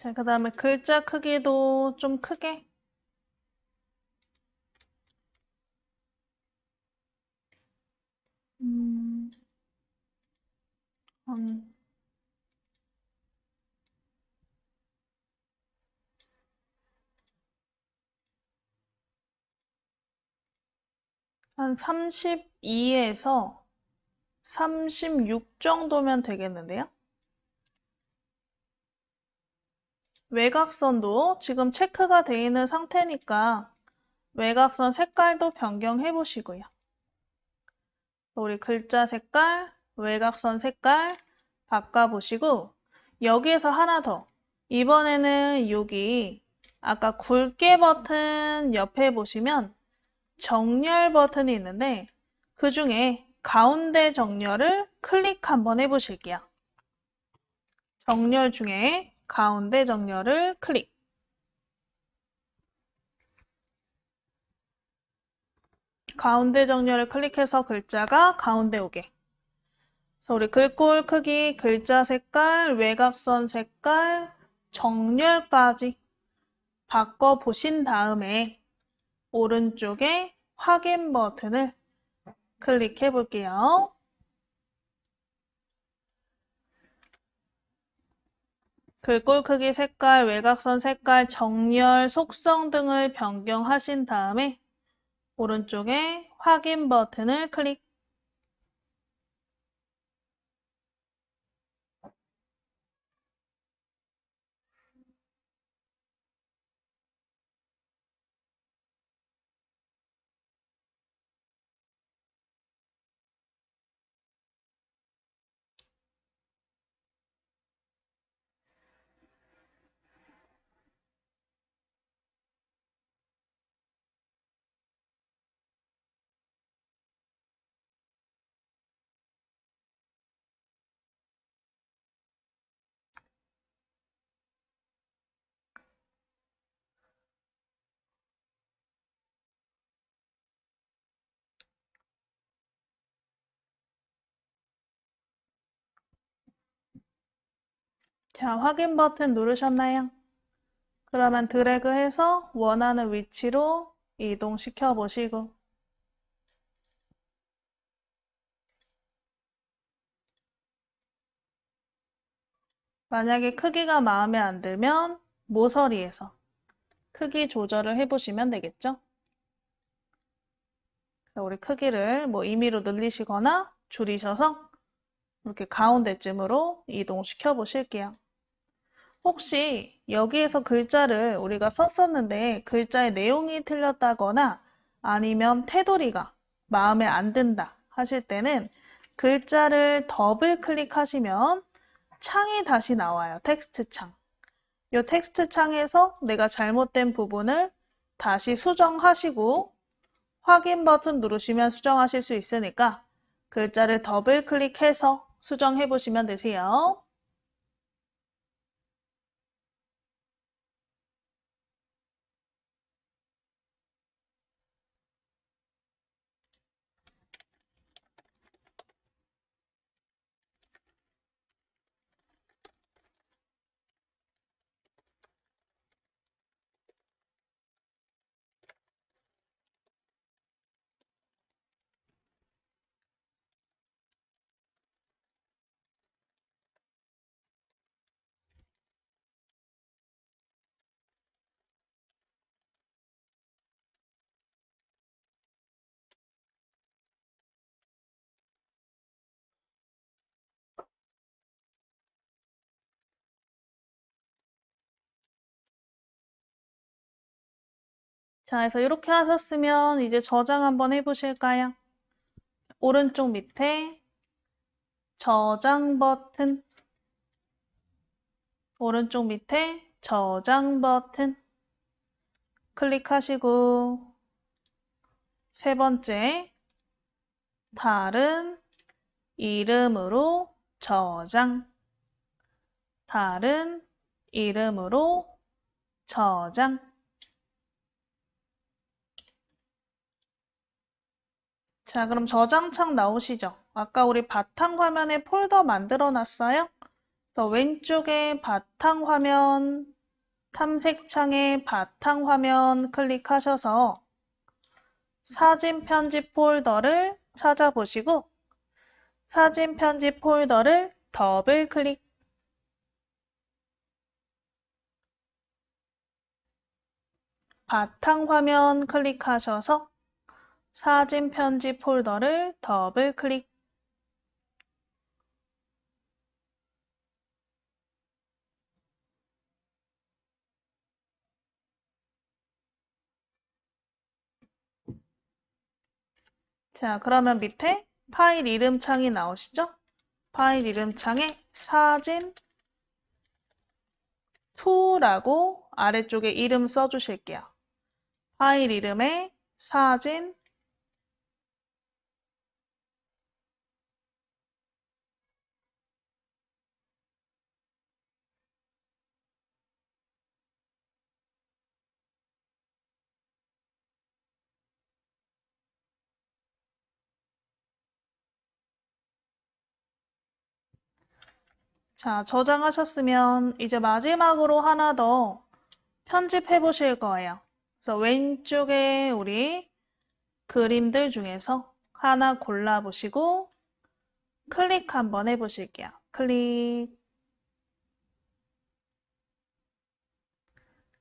자, 그 다음에 글자 크기도 좀 크게. 음, 한, 한 32에서 36 정도면 되겠는데요? 외곽선도 지금 체크가 되어 있는 상태니까 외곽선 색깔도 변경해 보시고요. 우리 글자 색깔, 외곽선 색깔 바꿔보시고 여기에서 하나 더. 이번에는 여기 아까 굵게 버튼 옆에 보시면 정렬 버튼이 있는데 그 중에 가운데 정렬을 클릭 한번 해보실게요. 정렬 중에 가운데 정렬을 클릭. 가운데 정렬을 클릭해서 글자가 가운데 오게. 그래서 우리 글꼴 크기, 글자 색깔, 외곽선 색깔, 정렬까지 바꿔보신 다음에 오른쪽에 확인 버튼을 클릭해 볼게요. 글꼴 크기, 색깔, 외곽선 색깔, 정렬, 속성 등을 변경하신 다음에 오른쪽에 확인 버튼을 클릭. 자, 확인 버튼 누르셨나요? 그러면 드래그해서 원하는 위치로 이동시켜 보시고 만약에 크기가 마음에 안 들면 모서리에서 크기 조절을 해보시면 되겠죠? 그래서 우리 크기를 뭐 임의로 늘리시거나 줄이셔서 이렇게 가운데쯤으로 이동시켜 보실게요. 혹시 여기에서 글자를 우리가 썼었는데 글자의 내용이 틀렸다거나 아니면 테두리가 마음에 안 든다 하실 때는 글자를 더블 클릭하시면 창이 다시 나와요. 텍스트 창. 이 텍스트 창에서 내가 잘못된 부분을 다시 수정하시고 확인 버튼 누르시면 수정하실 수 있으니까 글자를 더블 클릭해서 수정해 보시면 되세요. 자, 그래서 이렇게 하셨으면 이제 저장 한번 해보실까요? 오른쪽 밑에 저장 버튼, 오른쪽 밑에 저장 버튼 클릭하시고 세 번째, 다른 이름으로 저장, 다른 이름으로 저장. 자, 그럼 저장창 나오시죠? 아까 우리 바탕화면에 폴더 만들어 놨어요? 그래서 왼쪽에 바탕화면 탐색창에 바탕화면 클릭하셔서 사진 편집 폴더를 찾아보시고 사진 편집 폴더를 더블 클릭. 바탕화면 클릭하셔서 사진 편집 폴더를 더블 클릭. 자, 그러면 밑에 파일 이름 창이 나오시죠? 파일 이름 창에 사진 2라고 아래쪽에 이름 써주실게요. 파일 이름에 사진 자, 저장하셨으면 이제 마지막으로 하나 더 편집해 보실 거예요. 그래서 왼쪽에 우리 그림들 중에서 하나 골라보시고 클릭 한번 해보실게요. 클릭.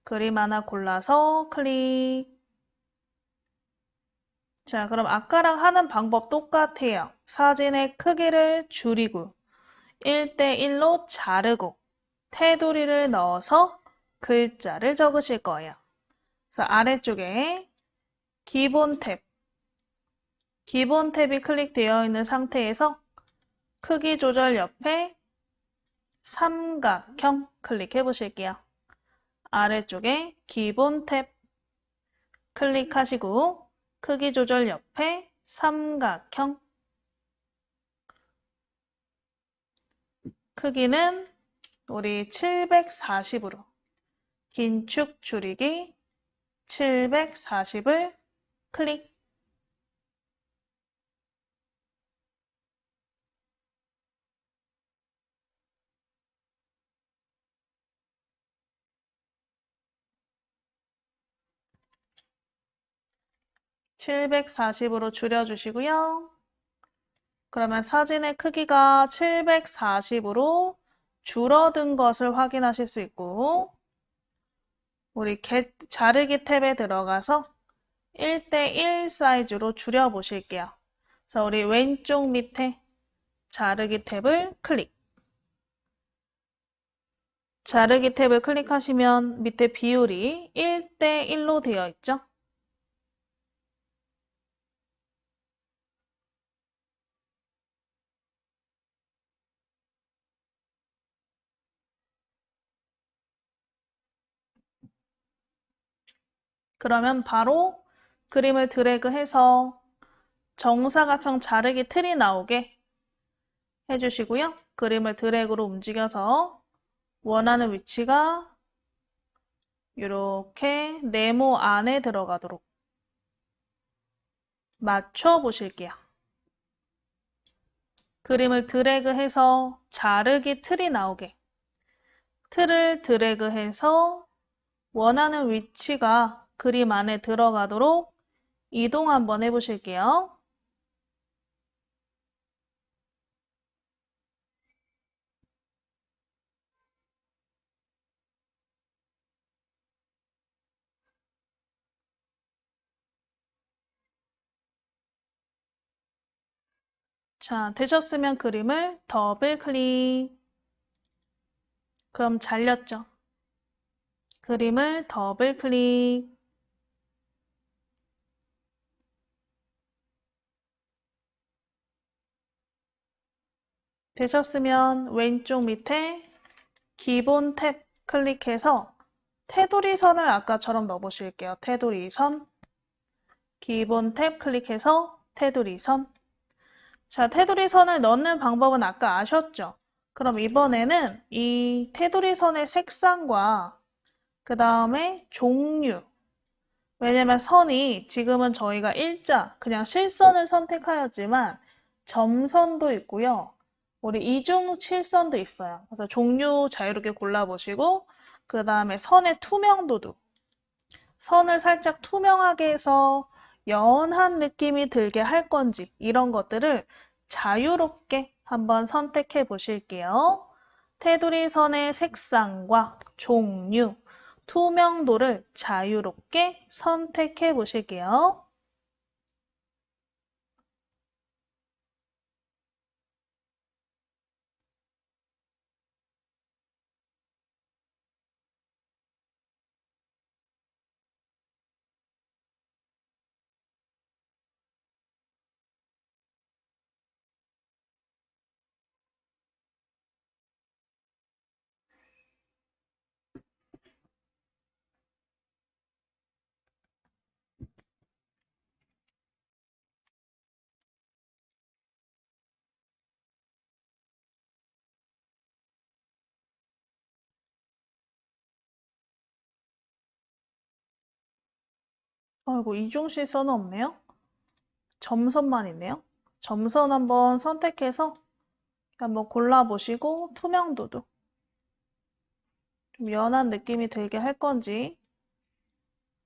그림 하나 골라서 클릭. 자, 그럼 아까랑 하는 방법 똑같아요. 사진의 크기를 줄이고 1대1로 자르고 테두리를 넣어서 글자를 적으실 거예요. 그래서 아래쪽에 기본 탭이 클릭되어 있는 상태에서 크기 조절 옆에 삼각형 클릭해 보실게요. 아래쪽에 기본 탭 클릭하시고 크기 조절 옆에 삼각형 크기는 우리 740으로 긴축 줄이기 740을 클릭. (740으로) 줄여주시고요. 그러면 사진의 크기가 740으로 줄어든 것을 확인하실 수 있고 우리 자르기 탭에 들어가서 1대1 사이즈로 줄여보실게요. 그래서 우리 왼쪽 밑에 자르기 탭을 클릭. 자르기 탭을 클릭하시면 밑에 비율이 1대1로 되어 있죠? 그러면 바로 그림을 드래그해서 정사각형 자르기 틀이 나오게 해주시고요. 그림을 드래그로 움직여서 원하는 위치가 이렇게 네모 안에 들어가도록 맞춰 보실게요. 그림을 드래그해서 자르기 틀이 나오게 틀을 드래그해서 원하는 위치가 그림 안에 들어가도록 이동 한번 해보실게요. 자, 되셨으면 그림을 더블 클릭. 그럼 잘렸죠? 그림을 더블 클릭. 되셨으면 왼쪽 밑에 기본 탭 클릭해서 테두리 선을 아까처럼 넣어보실게요. 테두리 선. 기본 탭 클릭해서 테두리 선. 자, 테두리 선을 넣는 방법은 아까 아셨죠? 그럼 이번에는 이 테두리 선의 색상과 그 다음에 종류. 왜냐면 선이 지금은 저희가 일자, 그냥 실선을 선택하였지만 점선도 있고요. 우리 이중 실선도 있어요. 그래서 종류 자유롭게 골라보시고 그 다음에 선의 투명도도. 선을 살짝 투명하게 해서 연한 느낌이 들게 할 건지 이런 것들을 자유롭게 한번 선택해 보실게요. 테두리 선의 색상과 종류, 투명도를 자유롭게 선택해 보실게요. 아이고, 이중실 선은 없네요. 점선만 있네요. 점선 한번 선택해서 한번 골라보시고 투명도도 좀 연한 느낌이 들게 할 건지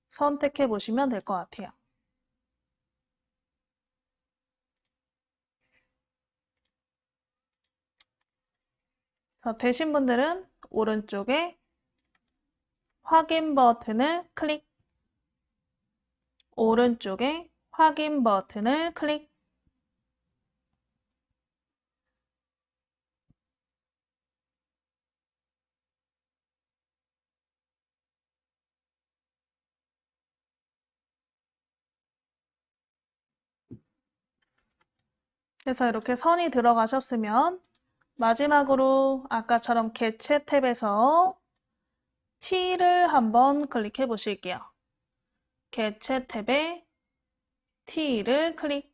선택해 보시면 될 것 같아요. 자, 되신 분들은 오른쪽에 확인 버튼을 클릭, 오른쪽에 확인 버튼을 클릭. 그래서 이렇게 선이 들어가셨으면 마지막으로 아까처럼 개체 탭에서 T를 한번 클릭해 보실게요. 개체 탭에 T를 클릭.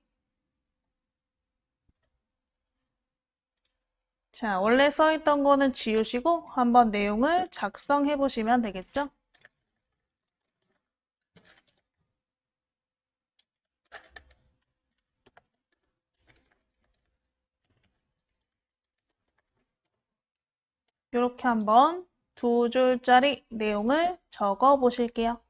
자, 원래 써있던 거는 지우시고 한번 내용을 작성해 보시면 되겠죠? 이렇게 한번 두 줄짜리 내용을 적어 보실게요.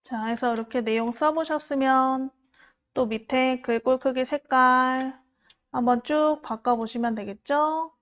자, 해서 이렇게 내용 써보셨으면 또 밑에 글꼴 크기 색깔 한번 쭉 바꿔보시면 되겠죠?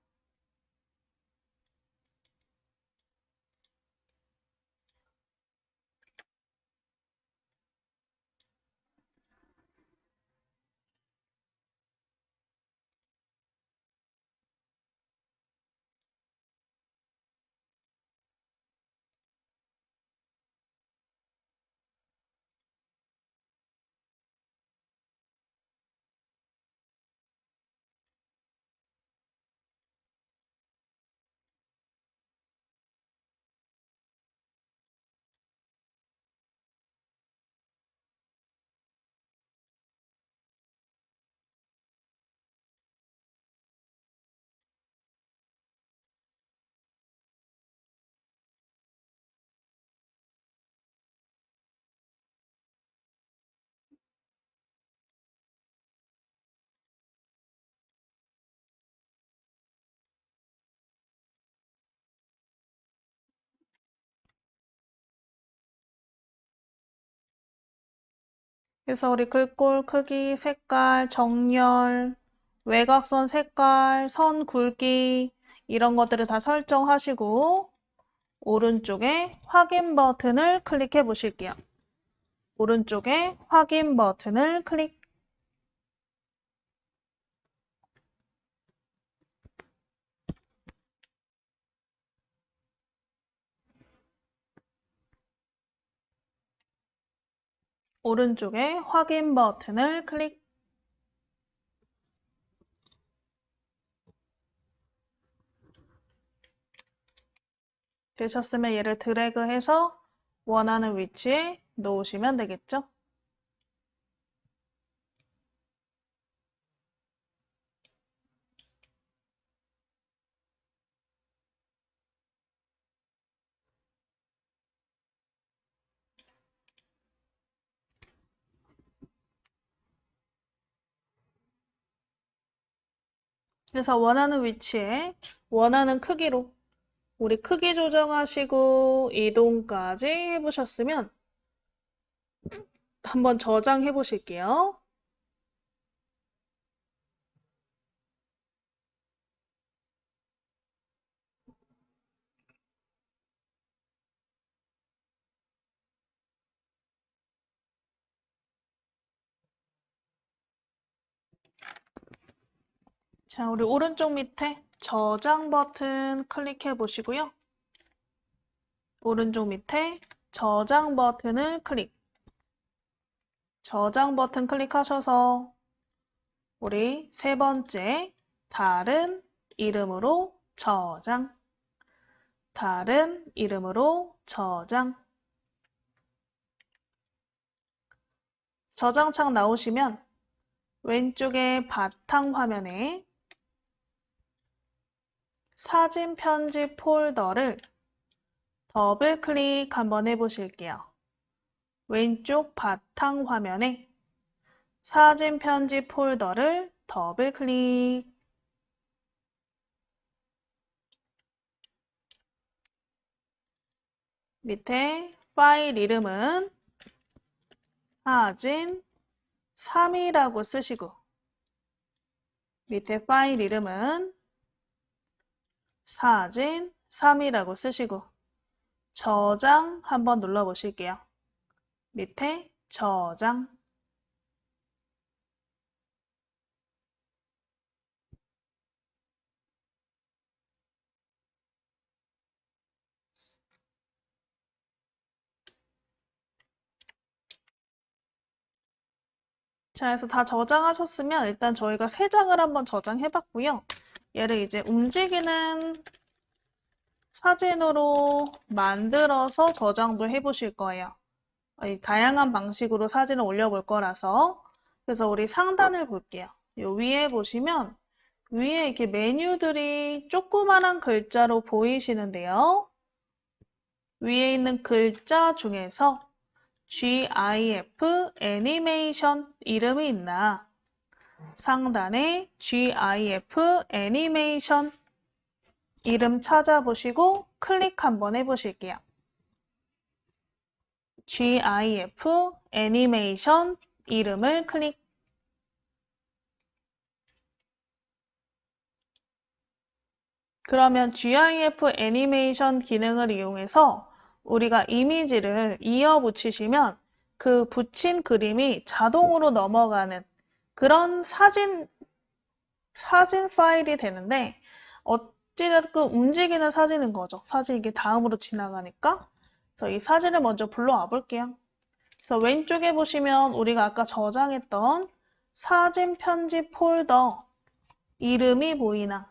그래서 우리 글꼴 크기, 색깔, 정렬, 외곽선 색깔, 선 굵기 이런 것들을 다 설정하시고 오른쪽에 확인 버튼을 클릭해 보실게요. 오른쪽에 확인 버튼을 클릭. 오른쪽에 확인 버튼을 클릭. 되셨으면 얘를 드래그해서 원하는 위치에 놓으시면 되겠죠? 그래서 원하는 위치에 원하는 크기로 우리 크기 조정하시고 이동까지 해보셨으면 한번 저장해 보실게요. 자, 우리 오른쪽 밑에 저장 버튼 클릭해 보시고요. 오른쪽 밑에 저장 버튼을 클릭. 저장 버튼 클릭하셔서 우리 세 번째 다른 이름으로 저장. 다른 이름으로 저장. 저장창 나오시면 왼쪽에 바탕 화면에 사진 편집 폴더를 더블 클릭 한번 해보실게요. 왼쪽 바탕 화면에 사진 편집 폴더를 더블 클릭. 밑에 파일 이름은 사진 3이라고 쓰시고 밑에 파일 이름은 사진 3이라고 쓰시고 저장 한번 눌러보실게요. 밑에 저장. 자, 그래서 다 저장하셨으면 일단 저희가 세 장을 한번 저장해봤고요. 얘를 이제 움직이는 사진으로 만들어서 저장도 해보실 거예요. 다양한 방식으로 사진을 올려볼 거라서. 그래서 우리 상단을 볼게요. 요 위에 보시면 위에 이렇게 메뉴들이 조그만한 글자로 보이시는데요. 위에 있는 글자 중에서 GIF 애니메이션 이름이 있나? 상단에 GIF 애니메이션 이름 찾아보시고 클릭 한번 해보실게요. GIF 애니메이션 이름을 클릭. 그러면 GIF 애니메이션 기능을 이용해서 우리가 이미지를 이어 붙이시면 그 붙인 그림이 자동으로 넘어가는 그런 사진 파일이 되는데 어찌됐든 움직이는 사진인 거죠. 사진이 이게 다음으로 지나가니까. 그래서 이 사진을 먼저 불러와 볼게요. 그래서 왼쪽에 보시면 우리가 아까 저장했던 사진 편집 폴더 이름이 보이나?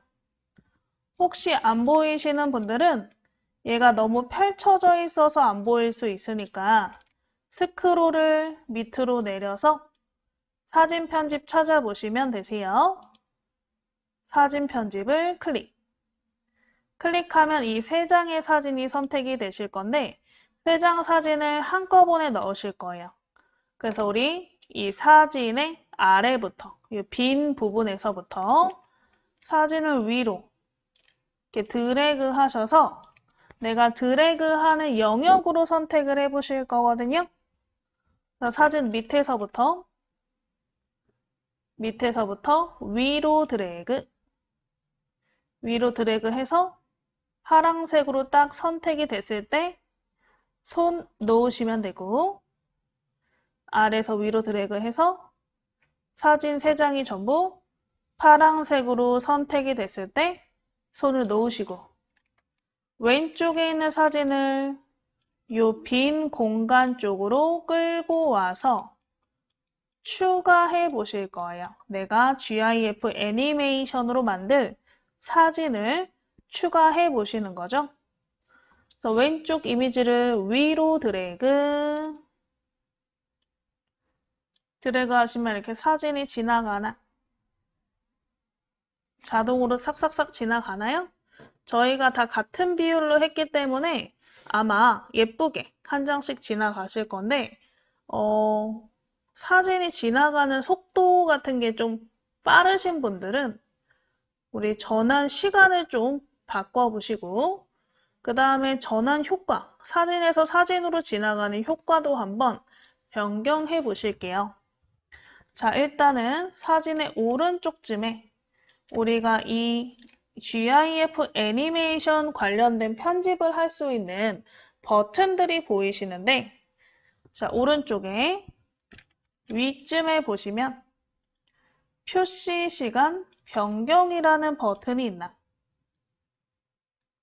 혹시 안 보이시는 분들은 얘가 너무 펼쳐져 있어서 안 보일 수 있으니까 스크롤을 밑으로 내려서 사진 편집 찾아보시면 되세요. 사진 편집을 클릭. 클릭하면 이 세 장의 사진이 선택이 되실 건데 세 장 사진을 한꺼번에 넣으실 거예요. 그래서 우리 이 사진의 아래부터 이 빈 부분에서부터 사진을 위로 이렇게 드래그 하셔서 내가 드래그하는 영역으로 선택을 해보실 거거든요. 사진 밑에서부터 위로 드래그 해서 파란색으로 딱 선택이 됐을 때 손 놓으시면 되고 아래에서 위로 드래그 해서 사진 세 장이 전부 파란색으로 선택이 됐을 때 손을 놓으시고 왼쪽에 있는 사진을 요 빈 공간 쪽으로 끌고 와서 추가해 보실 거예요. 내가 GIF 애니메이션으로 만들 사진을 추가해 보시는 거죠. 그래서 왼쪽 이미지를 위로 드래그 하시면 이렇게 사진이 지나가나? 자동으로 싹싹싹 지나가나요? 저희가 다 같은 비율로 했기 때문에 아마 예쁘게 한 장씩 지나가실 건데, 사진이 지나가는 속도 같은 게 좀 빠르신 분들은 우리 전환 시간을 좀 바꿔보시고, 그 다음에 전환 효과, 사진에서 사진으로 지나가는 효과도 한번 변경해 보실게요. 자, 일단은 사진의 오른쪽쯤에 우리가 이 GIF 애니메이션 관련된 편집을 할 수 있는 버튼들이 보이시는데, 자, 오른쪽에 위쯤에 보시면 표시 시간 변경이라는 버튼이 있나?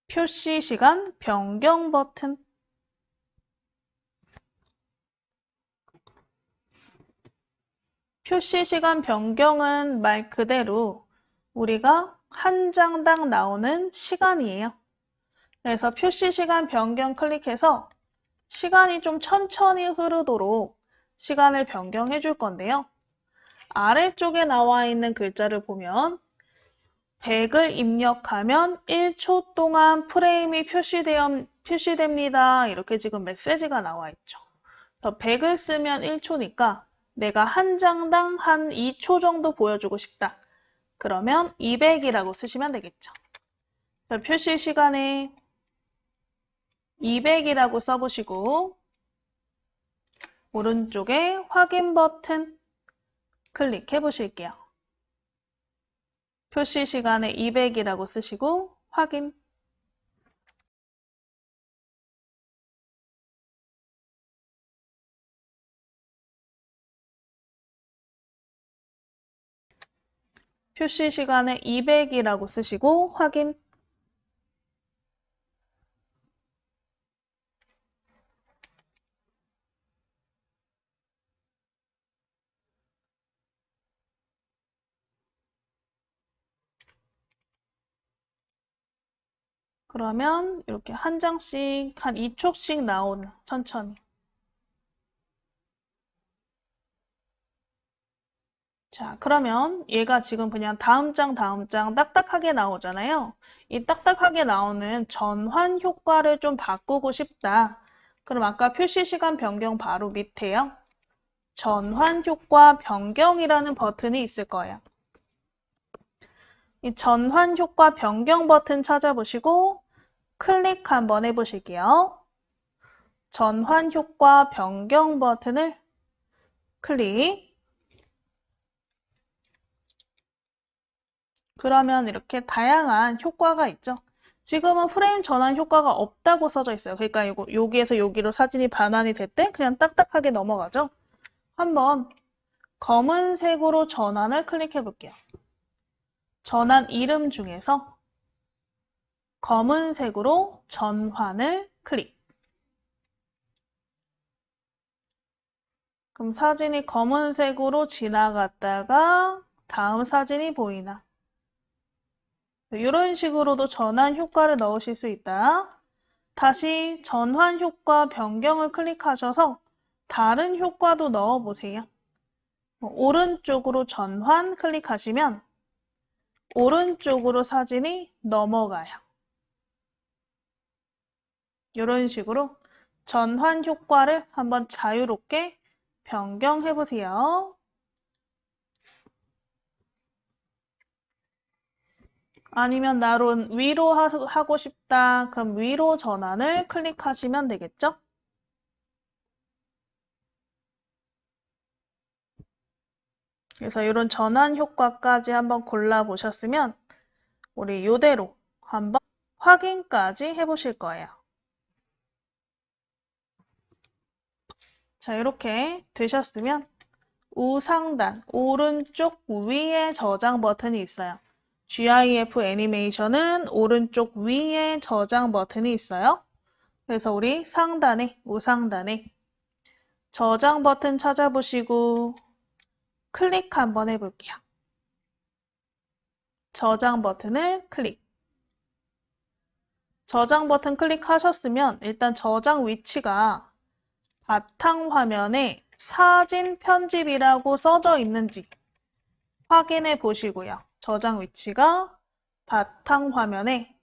표시 시간 변경 버튼. 표시 시간 변경은 말 그대로 우리가 한 장당 나오는 시간이에요. 그래서 표시 시간 변경 클릭해서 시간이 좀 천천히 흐르도록 시간을 변경해 줄 건데요. 아래쪽에 나와 있는 글자를 보면 100을 입력하면 1초 동안 프레임이 표시됩니다. 이렇게 지금 메시지가 나와 있죠. 그래서 100을 쓰면 1초니까 내가 한 장당 한 2초 정도 보여주고 싶다. 그러면 200이라고 쓰시면 되겠죠. 그래서 표시 시간에 200이라고 써보시고 오른쪽에 확인 버튼 클릭해 보실게요. 표시 시간에 200이라고 쓰시고 확인. 표시 시간에 200이라고 쓰시고 확인. 그러면 이렇게 한 장씩 한 2초씩 나오는 천천히. 자, 그러면 얘가 지금 그냥 다음 장 딱딱하게 나오잖아요. 이 딱딱하게 나오는 전환 효과를 좀 바꾸고 싶다. 그럼 아까 표시 시간 변경 바로 밑에요. 전환 효과 변경이라는 버튼이 있을 거예요. 이 전환 효과 변경 버튼 찾아보시고 클릭 한번 해보실게요. 전환 효과 변경 버튼을 클릭. 그러면 이렇게 다양한 효과가 있죠. 지금은 프레임 전환 효과가 없다고 써져 있어요. 그러니까 여기에서 여기로 사진이 반환이 될 때 그냥 딱딱하게 넘어가죠. 한번 검은색으로 전환을 클릭해 볼게요. 전환 이름 중에서 검은색으로 전환을 클릭. 그럼 사진이 검은색으로 지나갔다가 다음 사진이 보이나? 이런 식으로도 전환 효과를 넣으실 수 있다. 다시 전환 효과 변경을 클릭하셔서 다른 효과도 넣어보세요. 오른쪽으로 전환 클릭하시면 오른쪽으로 사진이 넘어가요. 이런 식으로 전환 효과를 한번 자유롭게 변경해 보세요. 아니면 나로 위로 하고 싶다. 그럼 위로 전환을 클릭하시면 되겠죠? 그래서 이런 전환 효과까지 한번 골라보셨으면 우리 이대로 한번 확인까지 해보실 거예요. 자, 이렇게 되셨으면 우상단 오른쪽 위에 저장 버튼이 있어요. GIF 애니메이션은 오른쪽 위에 저장 버튼이 있어요. 그래서 우리 상단에, 우상단에 저장 버튼 찾아보시고 클릭 한번 해볼게요. 저장 버튼을 클릭. 저장 버튼 클릭하셨으면 일단 저장 위치가 바탕화면에 사진 편집이라고 써져 있는지 확인해 보시고요. 저장 위치가 바탕화면에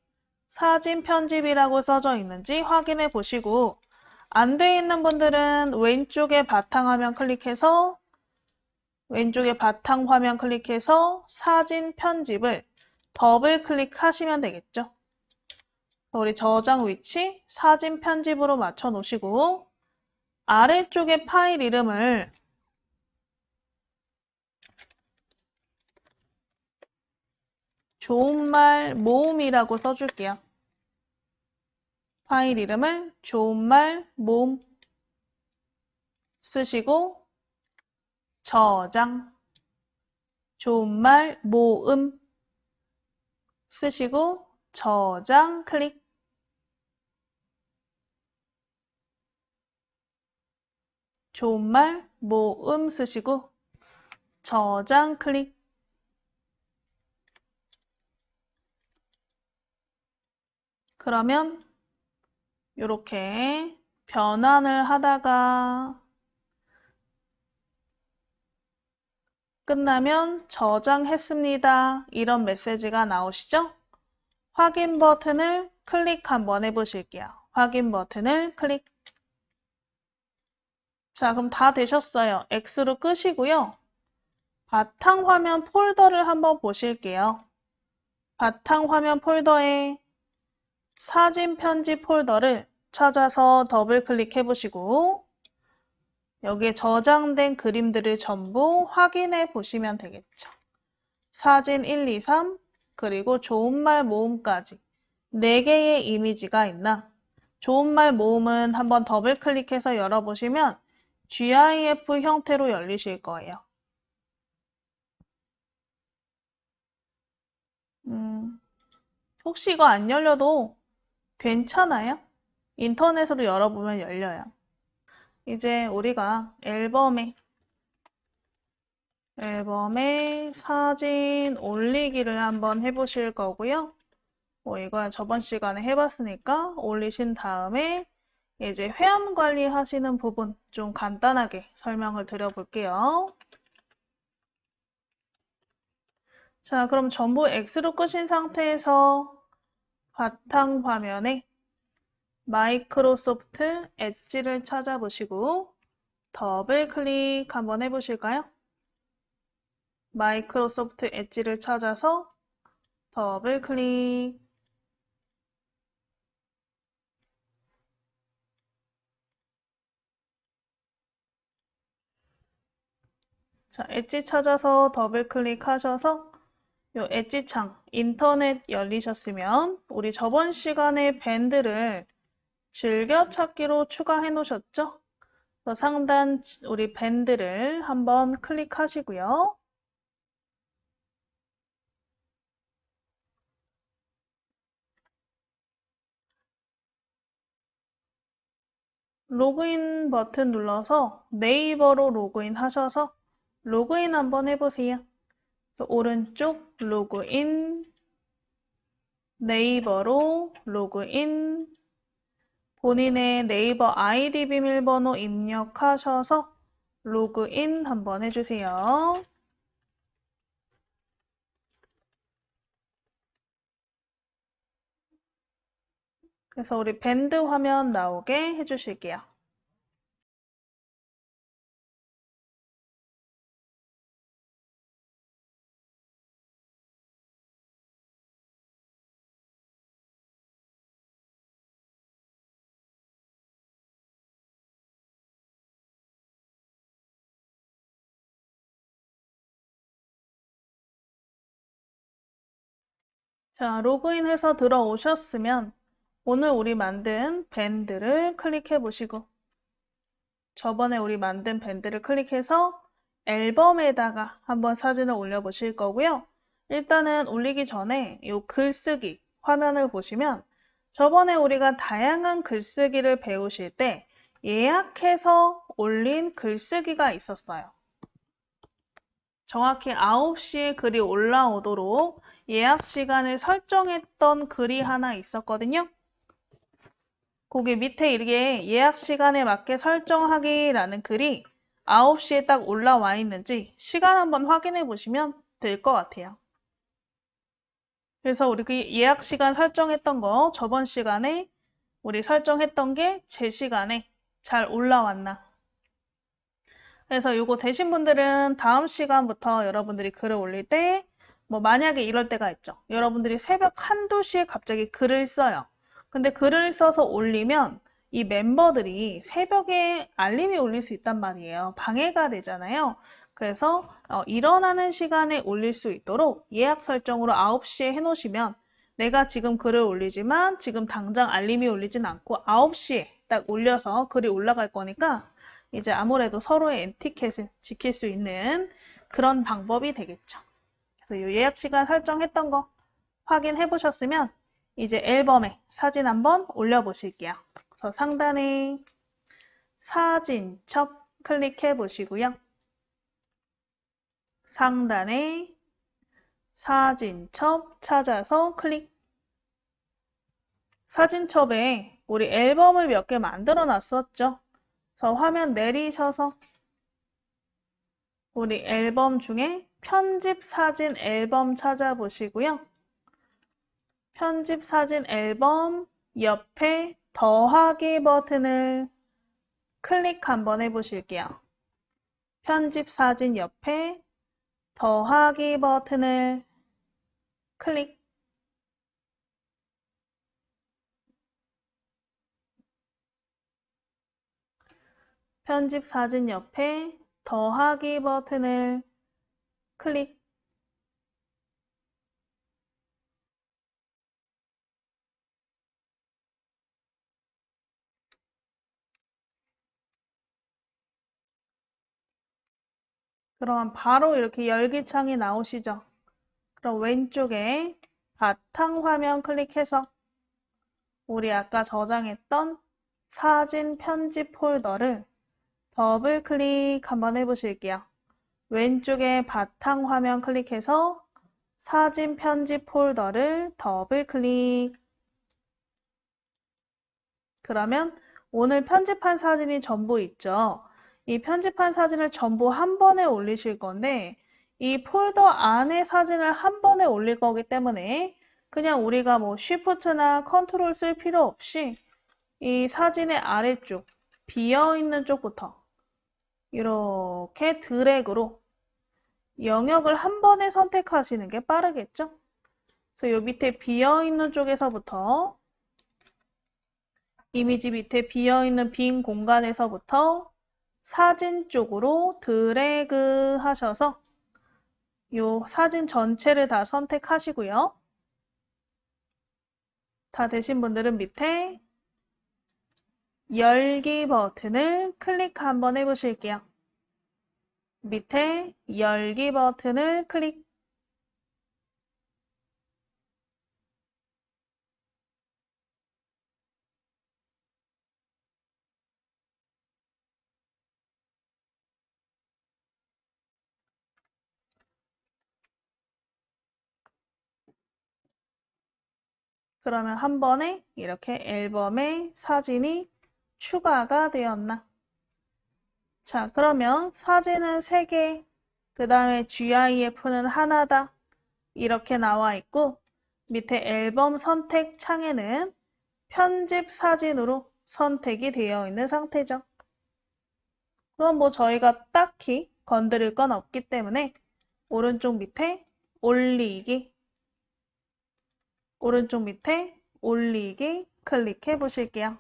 사진 편집이라고 써져 있는지 확인해 보시고 안 돼 있는 분들은 왼쪽에 바탕화면 클릭해서 사진 편집을 더블 클릭하시면 되겠죠. 우리 저장 위치 사진 편집으로 맞춰 놓으시고 아래쪽에 파일 이름을 좋은말 모음이라고 써줄게요. 파일 이름을 좋은말 모음 쓰시고 저장 좋은말 모음 쓰시고 저장 클릭. 좋은말 모음 쓰시고 저장 클릭. 그러면 이렇게 변환을 하다가 끝나면 저장했습니다. 이런 메시지가 나오시죠? 확인 버튼을 클릭 한번 해보실게요. 확인 버튼을 클릭. 자, 그럼 다 되셨어요. X로 끄시고요. 바탕화면 폴더를 한번 보실게요. 바탕화면 폴더에 사진 편집 폴더를 찾아서 더블 클릭해 보시고 여기에 저장된 그림들을 전부 확인해 보시면 되겠죠. 사진 1, 2, 3 그리고 좋은말 모음까지 4개의 이미지가 있나? 좋은말 모음은 한번 더블 클릭해서 열어보시면 GIF 형태로 열리실 거예요. 혹시 이거 안 열려도 괜찮아요? 인터넷으로 열어보면 열려요. 이제 우리가 앨범에 사진 올리기를 한번 해보실 거고요. 이걸 저번 시간에 해봤으니까 올리신 다음에 이제 회원 관리하시는 부분 좀 간단하게 설명을 드려볼게요. 자, 그럼 전부 X로 끄신 상태에서 바탕 화면에 마이크로소프트 엣지를 찾아보시고 더블 클릭 한번 해보실까요? 마이크로소프트 엣지를 찾아서 더블 클릭. 자, 엣지 찾아서 더블 클릭하셔서 요 엣지 창 인터넷 열리셨으면 우리 저번 시간에 밴드를 즐겨찾기로 추가해 놓으셨죠? 상단 우리 밴드를 한번 클릭하시고요. 로그인 버튼 눌러서 네이버로 로그인 하셔서 로그인 한번 해보세요. 오른쪽 로그인, 네이버로 로그인, 본인의 네이버 아이디 비밀번호 입력하셔서 로그인 한번 해주세요. 그래서 우리 밴드 화면 나오게 해주실게요. 자, 로그인해서 들어오셨으면 오늘 우리 만든 밴드를 클릭해 보시고 저번에 우리 만든 밴드를 클릭해서 앨범에다가 한번 사진을 올려 보실 거고요. 일단은 올리기 전에 이 글쓰기 화면을 보시면 저번에 우리가 다양한 글쓰기를 배우실 때 예약해서 올린 글쓰기가 있었어요. 정확히 9시에 글이 올라오도록 예약 시간을 설정했던 글이 하나 있었거든요. 거기 밑에 이렇게 예약 시간에 맞게 설정하기라는 글이 9시에 딱 올라와 있는지 시간 한번 확인해 보시면 될 것 같아요. 그래서 우리 그 예약 시간 설정했던 거 저번 시간에 우리 설정했던 게 제 시간에 잘 올라왔나. 그래서 요거 되신 분들은 다음 시간부터 여러분들이 글을 올릴 때 뭐 만약에 이럴 때가 있죠. 여러분들이 새벽 한두 시에 갑자기 글을 써요. 근데 글을 써서 올리면 이 멤버들이 새벽에 알림이 울릴 수 있단 말이에요. 방해가 되잖아요. 그래서 일어나는 시간에 올릴 수 있도록 예약 설정으로 9시에 해놓으시면 내가 지금 글을 올리지만 지금 당장 알림이 울리진 않고 9시에 딱 올려서 글이 올라갈 거니까 이제 아무래도 서로의 에티켓을 지킬 수 있는 그런 방법이 되겠죠. 그래서 이 예약 시간 설정했던 거 확인해 보셨으면 이제 앨범에 사진 한번 올려보실게요. 그래서 상단에 사진첩 클릭해 보시고요. 상단에 사진첩 찾아서 클릭. 사진첩에 우리 앨범을 몇 개 만들어 놨었죠. 그래서 화면 내리셔서 우리 앨범 중에 편집 사진 앨범 찾아보시고요. 편집 사진 앨범 옆에 더하기 버튼을 클릭 한번 해보실게요. 편집 사진 옆에 더하기 버튼을 클릭. 편집 사진 옆에 더하기 버튼을 클릭. 그럼 바로 이렇게 열기창이 나오시죠? 그럼 왼쪽에 바탕화면 클릭해서 우리 아까 저장했던 사진 편집 폴더를 더블 클릭 한번 해보실게요. 왼쪽에 바탕화면 클릭해서 사진 편집 폴더를 더블 클릭. 그러면 오늘 편집한 사진이 전부 있죠. 이 편집한 사진을 전부 한 번에 올리실 건데 이 폴더 안에 사진을 한 번에 올릴 거기 때문에 그냥 우리가 뭐 쉬프트나 컨트롤 쓸 필요 없이 이 사진의 아래쪽 비어있는 쪽부터 이렇게 드래그로 영역을 한 번에 선택하시는 게 빠르겠죠? 그래서 이 밑에 비어있는 쪽에서부터 이미지 밑에 비어있는 빈 공간에서부터 사진 쪽으로 드래그 하셔서 이 사진 전체를 다 선택하시고요. 다 되신 분들은 밑에 열기 버튼을 클릭 한번 해보실게요. 밑에 열기 버튼을 클릭. 그러면 한 번에 이렇게 앨범에 사진이 추가가 되었나? 자, 그러면 사진은 3개, 그 다음에 GIF는 하나다. 이렇게 나와 있고, 밑에 앨범 선택 창에는 편집 사진으로 선택이 되어 있는 상태죠. 그럼 뭐 저희가 딱히 건드릴 건 없기 때문에 오른쪽 밑에 올리기, 오른쪽 밑에 올리기 클릭해 보실게요.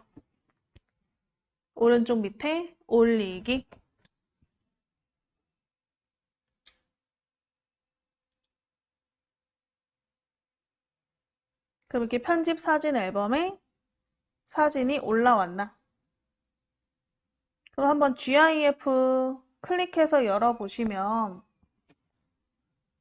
오른쪽 밑에 올리기. 그럼 이렇게 편집 사진 앨범에 사진이 올라왔나? 그럼 한번 GIF 클릭해서 열어보시면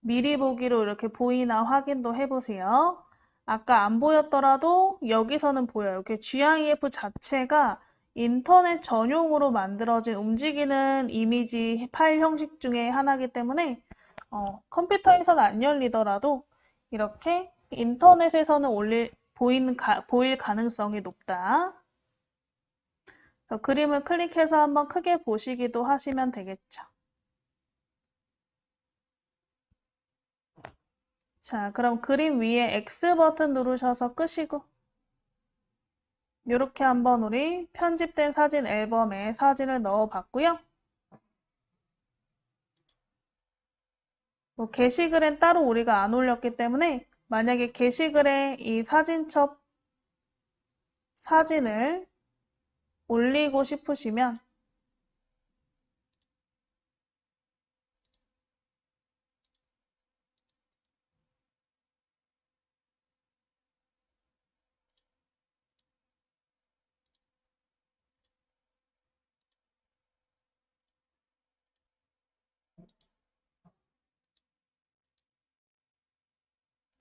미리 보기로 이렇게 보이나 확인도 해보세요. 아까 안 보였더라도 여기서는 보여요. 이렇게 GIF 자체가 인터넷 전용으로 만들어진 움직이는 이미지 파일 형식 중에 하나이기 때문에 컴퓨터에서는 안 열리더라도 이렇게 인터넷에서는 보일 가능성이 높다. 그림을 클릭해서 한번 크게 보시기도 하시면 되겠죠. 자, 그럼 그림 위에 X 버튼 누르셔서 끄시고 이렇게 한번 우리 편집된 사진 앨범에 사진을 넣어 봤고요. 게시글엔 따로 우리가 안 올렸기 때문에 만약에 게시글에 이 사진첩 사진을 올리고 싶으시면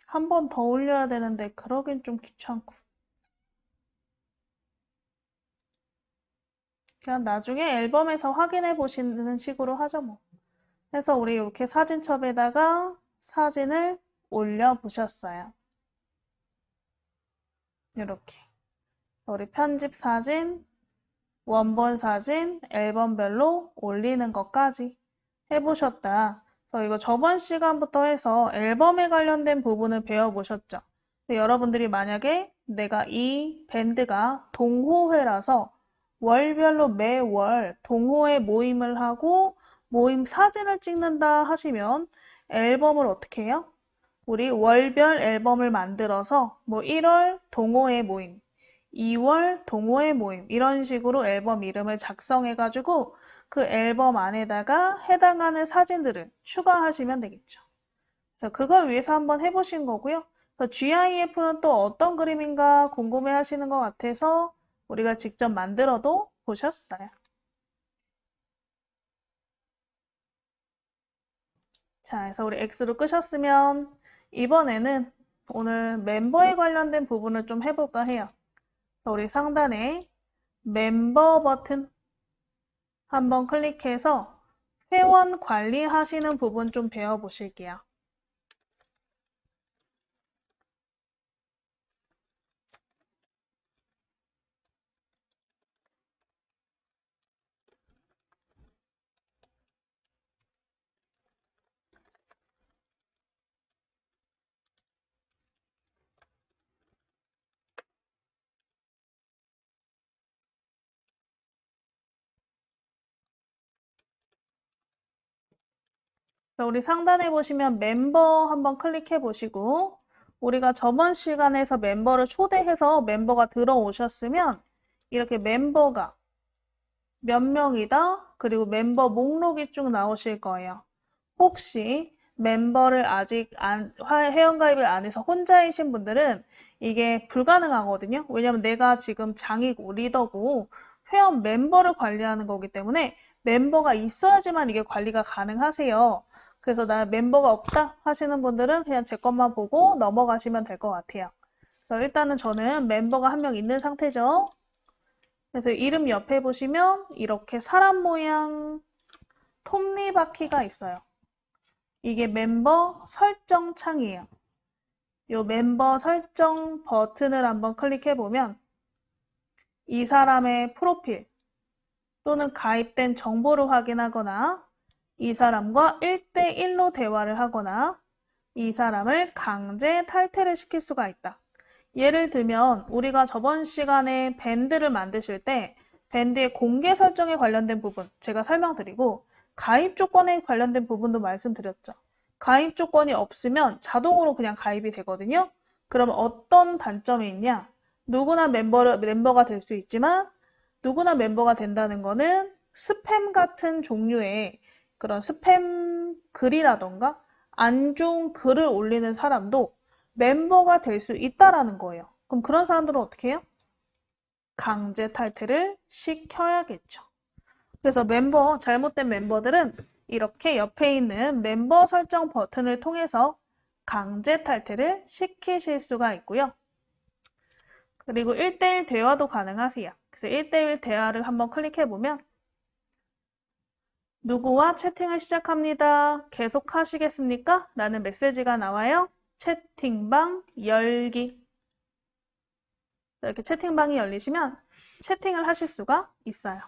한 번 더 올려야 되는데 그러긴 좀 귀찮고 그냥 나중에 앨범에서 확인해 보시는 식으로 하죠 뭐. 그래서 우리 이렇게 사진첩에다가 사진을 올려 보셨어요. 이렇게 우리 편집 사진, 원본 사진, 앨범별로 올리는 것까지 해보셨다. 그래서 이거 저번 시간부터 해서 앨범에 관련된 부분을 배워보셨죠. 근데 여러분들이 만약에 내가 이 밴드가 동호회라서 월별로 매월 동호회 모임을 하고 모임 사진을 찍는다 하시면 앨범을 어떻게 해요? 우리 월별 앨범을 만들어서 뭐 1월 동호회 모임, 2월 동호회 모임 이런 식으로 앨범 이름을 작성해가지고 그 앨범 안에다가 해당하는 사진들을 추가하시면 되겠죠. 그래서 그걸 위해서 한번 해보신 거고요. GIF는 또 어떤 그림인가 궁금해 하시는 것 같아서 우리가 직접 만들어도 보셨어요. 자, 그래서 우리 X로 끄셨으면 이번에는 오늘 멤버에 관련된 부분을 좀 해볼까 해요. 그래서 우리 상단에 멤버 버튼 한번 클릭해서 회원 관리하시는 부분 좀 배워보실게요. 우리 상단에 보시면 멤버 한번 클릭해 보시고 우리가 저번 시간에서 멤버를 초대해서 멤버가 들어오셨으면 이렇게 멤버가 몇 명이다 그리고 멤버 목록이 쭉 나오실 거예요. 혹시 멤버를 아직 회원가입을 안 해서 혼자이신 분들은 이게 불가능하거든요. 왜냐면 내가 지금 장이고 리더고 회원 멤버를 관리하는 거기 때문에 멤버가 있어야지만 이게 관리가 가능하세요. 그래서 나 멤버가 없다 하시는 분들은 그냥 제 것만 보고 넘어가시면 될 것 같아요. 그래서 일단은 저는 멤버가 한 명 있는 상태죠. 그래서 이름 옆에 보시면 이렇게 사람 모양 톱니바퀴가 있어요. 이게 멤버 설정 창이에요. 이 멤버 설정 버튼을 한번 클릭해보면 이 사람의 프로필 또는 가입된 정보를 확인하거나 이 사람과 1대1로 대화를 하거나 이 사람을 강제 탈퇴를 시킬 수가 있다. 예를 들면 우리가 저번 시간에 밴드를 만드실 때 밴드의 공개 설정에 관련된 부분 제가 설명드리고 가입 조건에 관련된 부분도 말씀드렸죠. 가입 조건이 없으면 자동으로 그냥 가입이 되거든요. 그럼 어떤 단점이 있냐? 누구나 멤버가 될 수 있지만 누구나 멤버가 된다는 거는 스팸 같은 종류의 그런 스팸 글이라던가 안 좋은 글을 올리는 사람도 멤버가 될 수 있다라는 거예요. 그럼 그런 사람들은 어떻게 해요? 강제 탈퇴를 시켜야겠죠. 그래서 잘못된 멤버들은 이렇게 옆에 있는 멤버 설정 버튼을 통해서 강제 탈퇴를 시키실 수가 있고요. 그리고 1대1 대화도 가능하세요. 그래서 1대1 대화를 한번 클릭해보면 누구와 채팅을 시작합니다. 계속 하시겠습니까? 라는 메시지가 나와요. 채팅방 열기. 이렇게 채팅방이 열리시면 채팅을 하실 수가 있어요.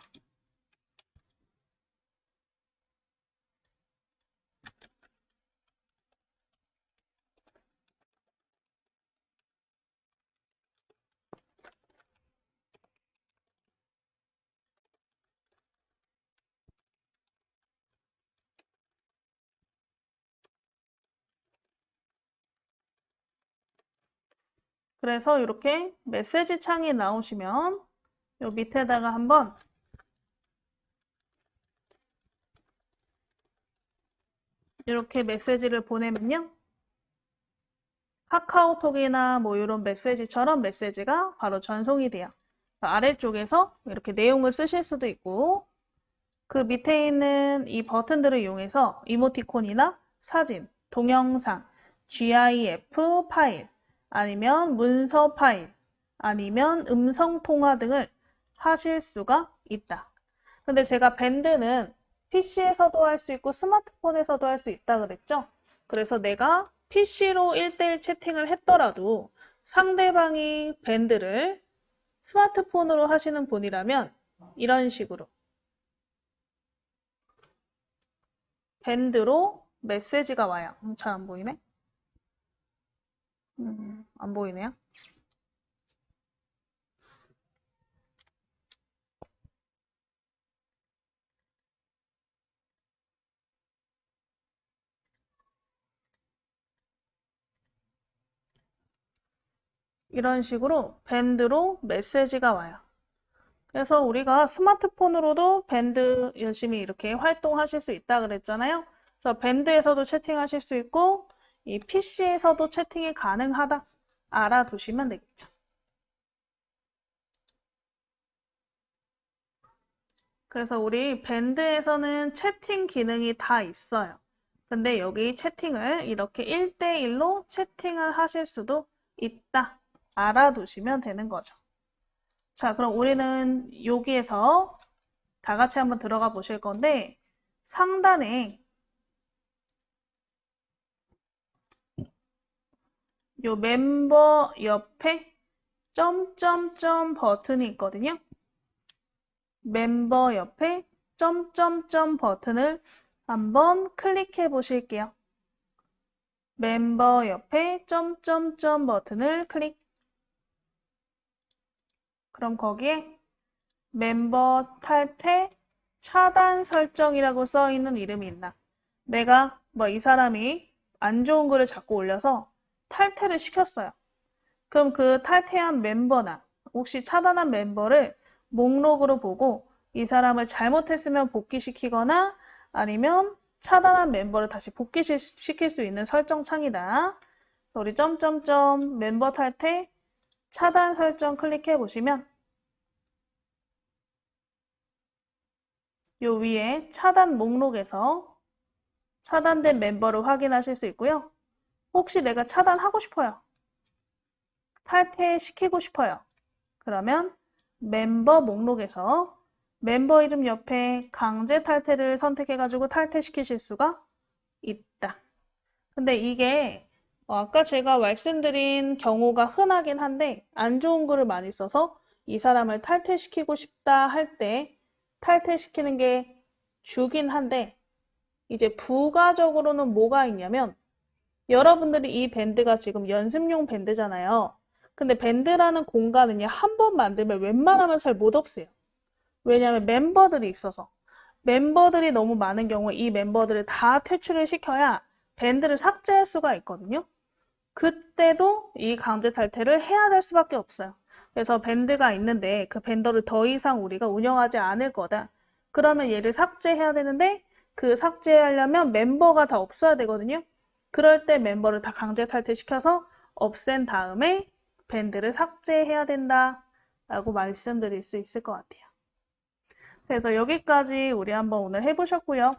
그래서 이렇게 메시지 창이 나오시면 요 밑에다가 한번 이렇게 메시지를 보내면요. 카카오톡이나 뭐 이런 메시지처럼 메시지가 바로 전송이 돼요. 아래쪽에서 이렇게 내용을 쓰실 수도 있고 그 밑에 있는 이 버튼들을 이용해서 이모티콘이나 사진, 동영상, GIF 파일, 아니면 문서 파일, 아니면 음성 통화 등을 하실 수가 있다. 근데 제가 밴드는 PC에서도 할 수 있고 스마트폰에서도 할 수 있다 그랬죠? 그래서 내가 PC로 1대1 채팅을 했더라도 상대방이 밴드를 스마트폰으로 하시는 분이라면 이런 식으로 밴드로 메시지가 와요. 잘 안 보이네? 안 보이네요. 이런 식으로 밴드로 메시지가 와요. 그래서 우리가 스마트폰으로도 밴드 열심히 이렇게 활동하실 수 있다 그랬잖아요. 그래서 밴드에서도 채팅하실 수 있고 이 PC에서도 채팅이 가능하다 알아두시면 되겠죠. 그래서 우리 밴드에서는 채팅 기능이 다 있어요. 근데 여기 채팅을 이렇게 1대1로 채팅을 하실 수도 있다. 알아두시면 되는 거죠. 자, 그럼 우리는 여기에서 다 같이 한번 들어가 보실 건데 상단에 요 멤버 옆에 점점점 버튼이 있거든요. 멤버 옆에 점점점 버튼을 한번 클릭해 보실게요. 멤버 옆에 점점점 버튼을 클릭. 그럼 거기에 멤버 탈퇴 차단 설정이라고 써 있는 이름이 있나? 내가 뭐 이 사람이 안 좋은 글을 자꾸 올려서 탈퇴를 시켰어요. 그럼 그 탈퇴한 멤버나 혹시 차단한 멤버를 목록으로 보고 이 사람을 잘못했으면 복귀시키거나 아니면 차단한 멤버를 다시 복귀시킬 수 있는 설정 창이다. 우리 점점점 멤버 탈퇴 차단 설정 클릭해 보시면 요 위에 차단 목록에서 차단된 멤버를 확인하실 수 있고요. 혹시 내가 차단하고 싶어요. 탈퇴시키고 싶어요. 그러면 멤버 목록에서 멤버 이름 옆에 강제 탈퇴를 선택해가지고 탈퇴시키실 수가 있다. 근데 이게 아까 제가 말씀드린 경우가 흔하긴 한데 안 좋은 글을 많이 써서 이 사람을 탈퇴시키고 싶다 할 때 탈퇴시키는 게 주긴 한데 이제 부가적으로는 뭐가 있냐면 여러분들이 이 밴드가 지금 연습용 밴드잖아요. 근데 밴드라는 공간은요, 한 번 만들면 웬만하면 잘 못 없애요. 왜냐하면 멤버들이 있어서. 멤버들이 너무 많은 경우에 이 멤버들을 다 퇴출을 시켜야 밴드를 삭제할 수가 있거든요. 그때도 이 강제 탈퇴를 해야 될 수밖에 없어요. 그래서 밴드가 있는데 그 밴더를 더 이상 우리가 운영하지 않을 거다. 그러면 얘를 삭제해야 되는데 그 삭제하려면 멤버가 다 없어야 되거든요. 그럴 때 멤버를 다 강제 탈퇴시켜서 없앤 다음에 밴드를 삭제해야 된다. 라고 말씀드릴 수 있을 것 같아요. 그래서 여기까지 우리 한번 오늘 해보셨고요.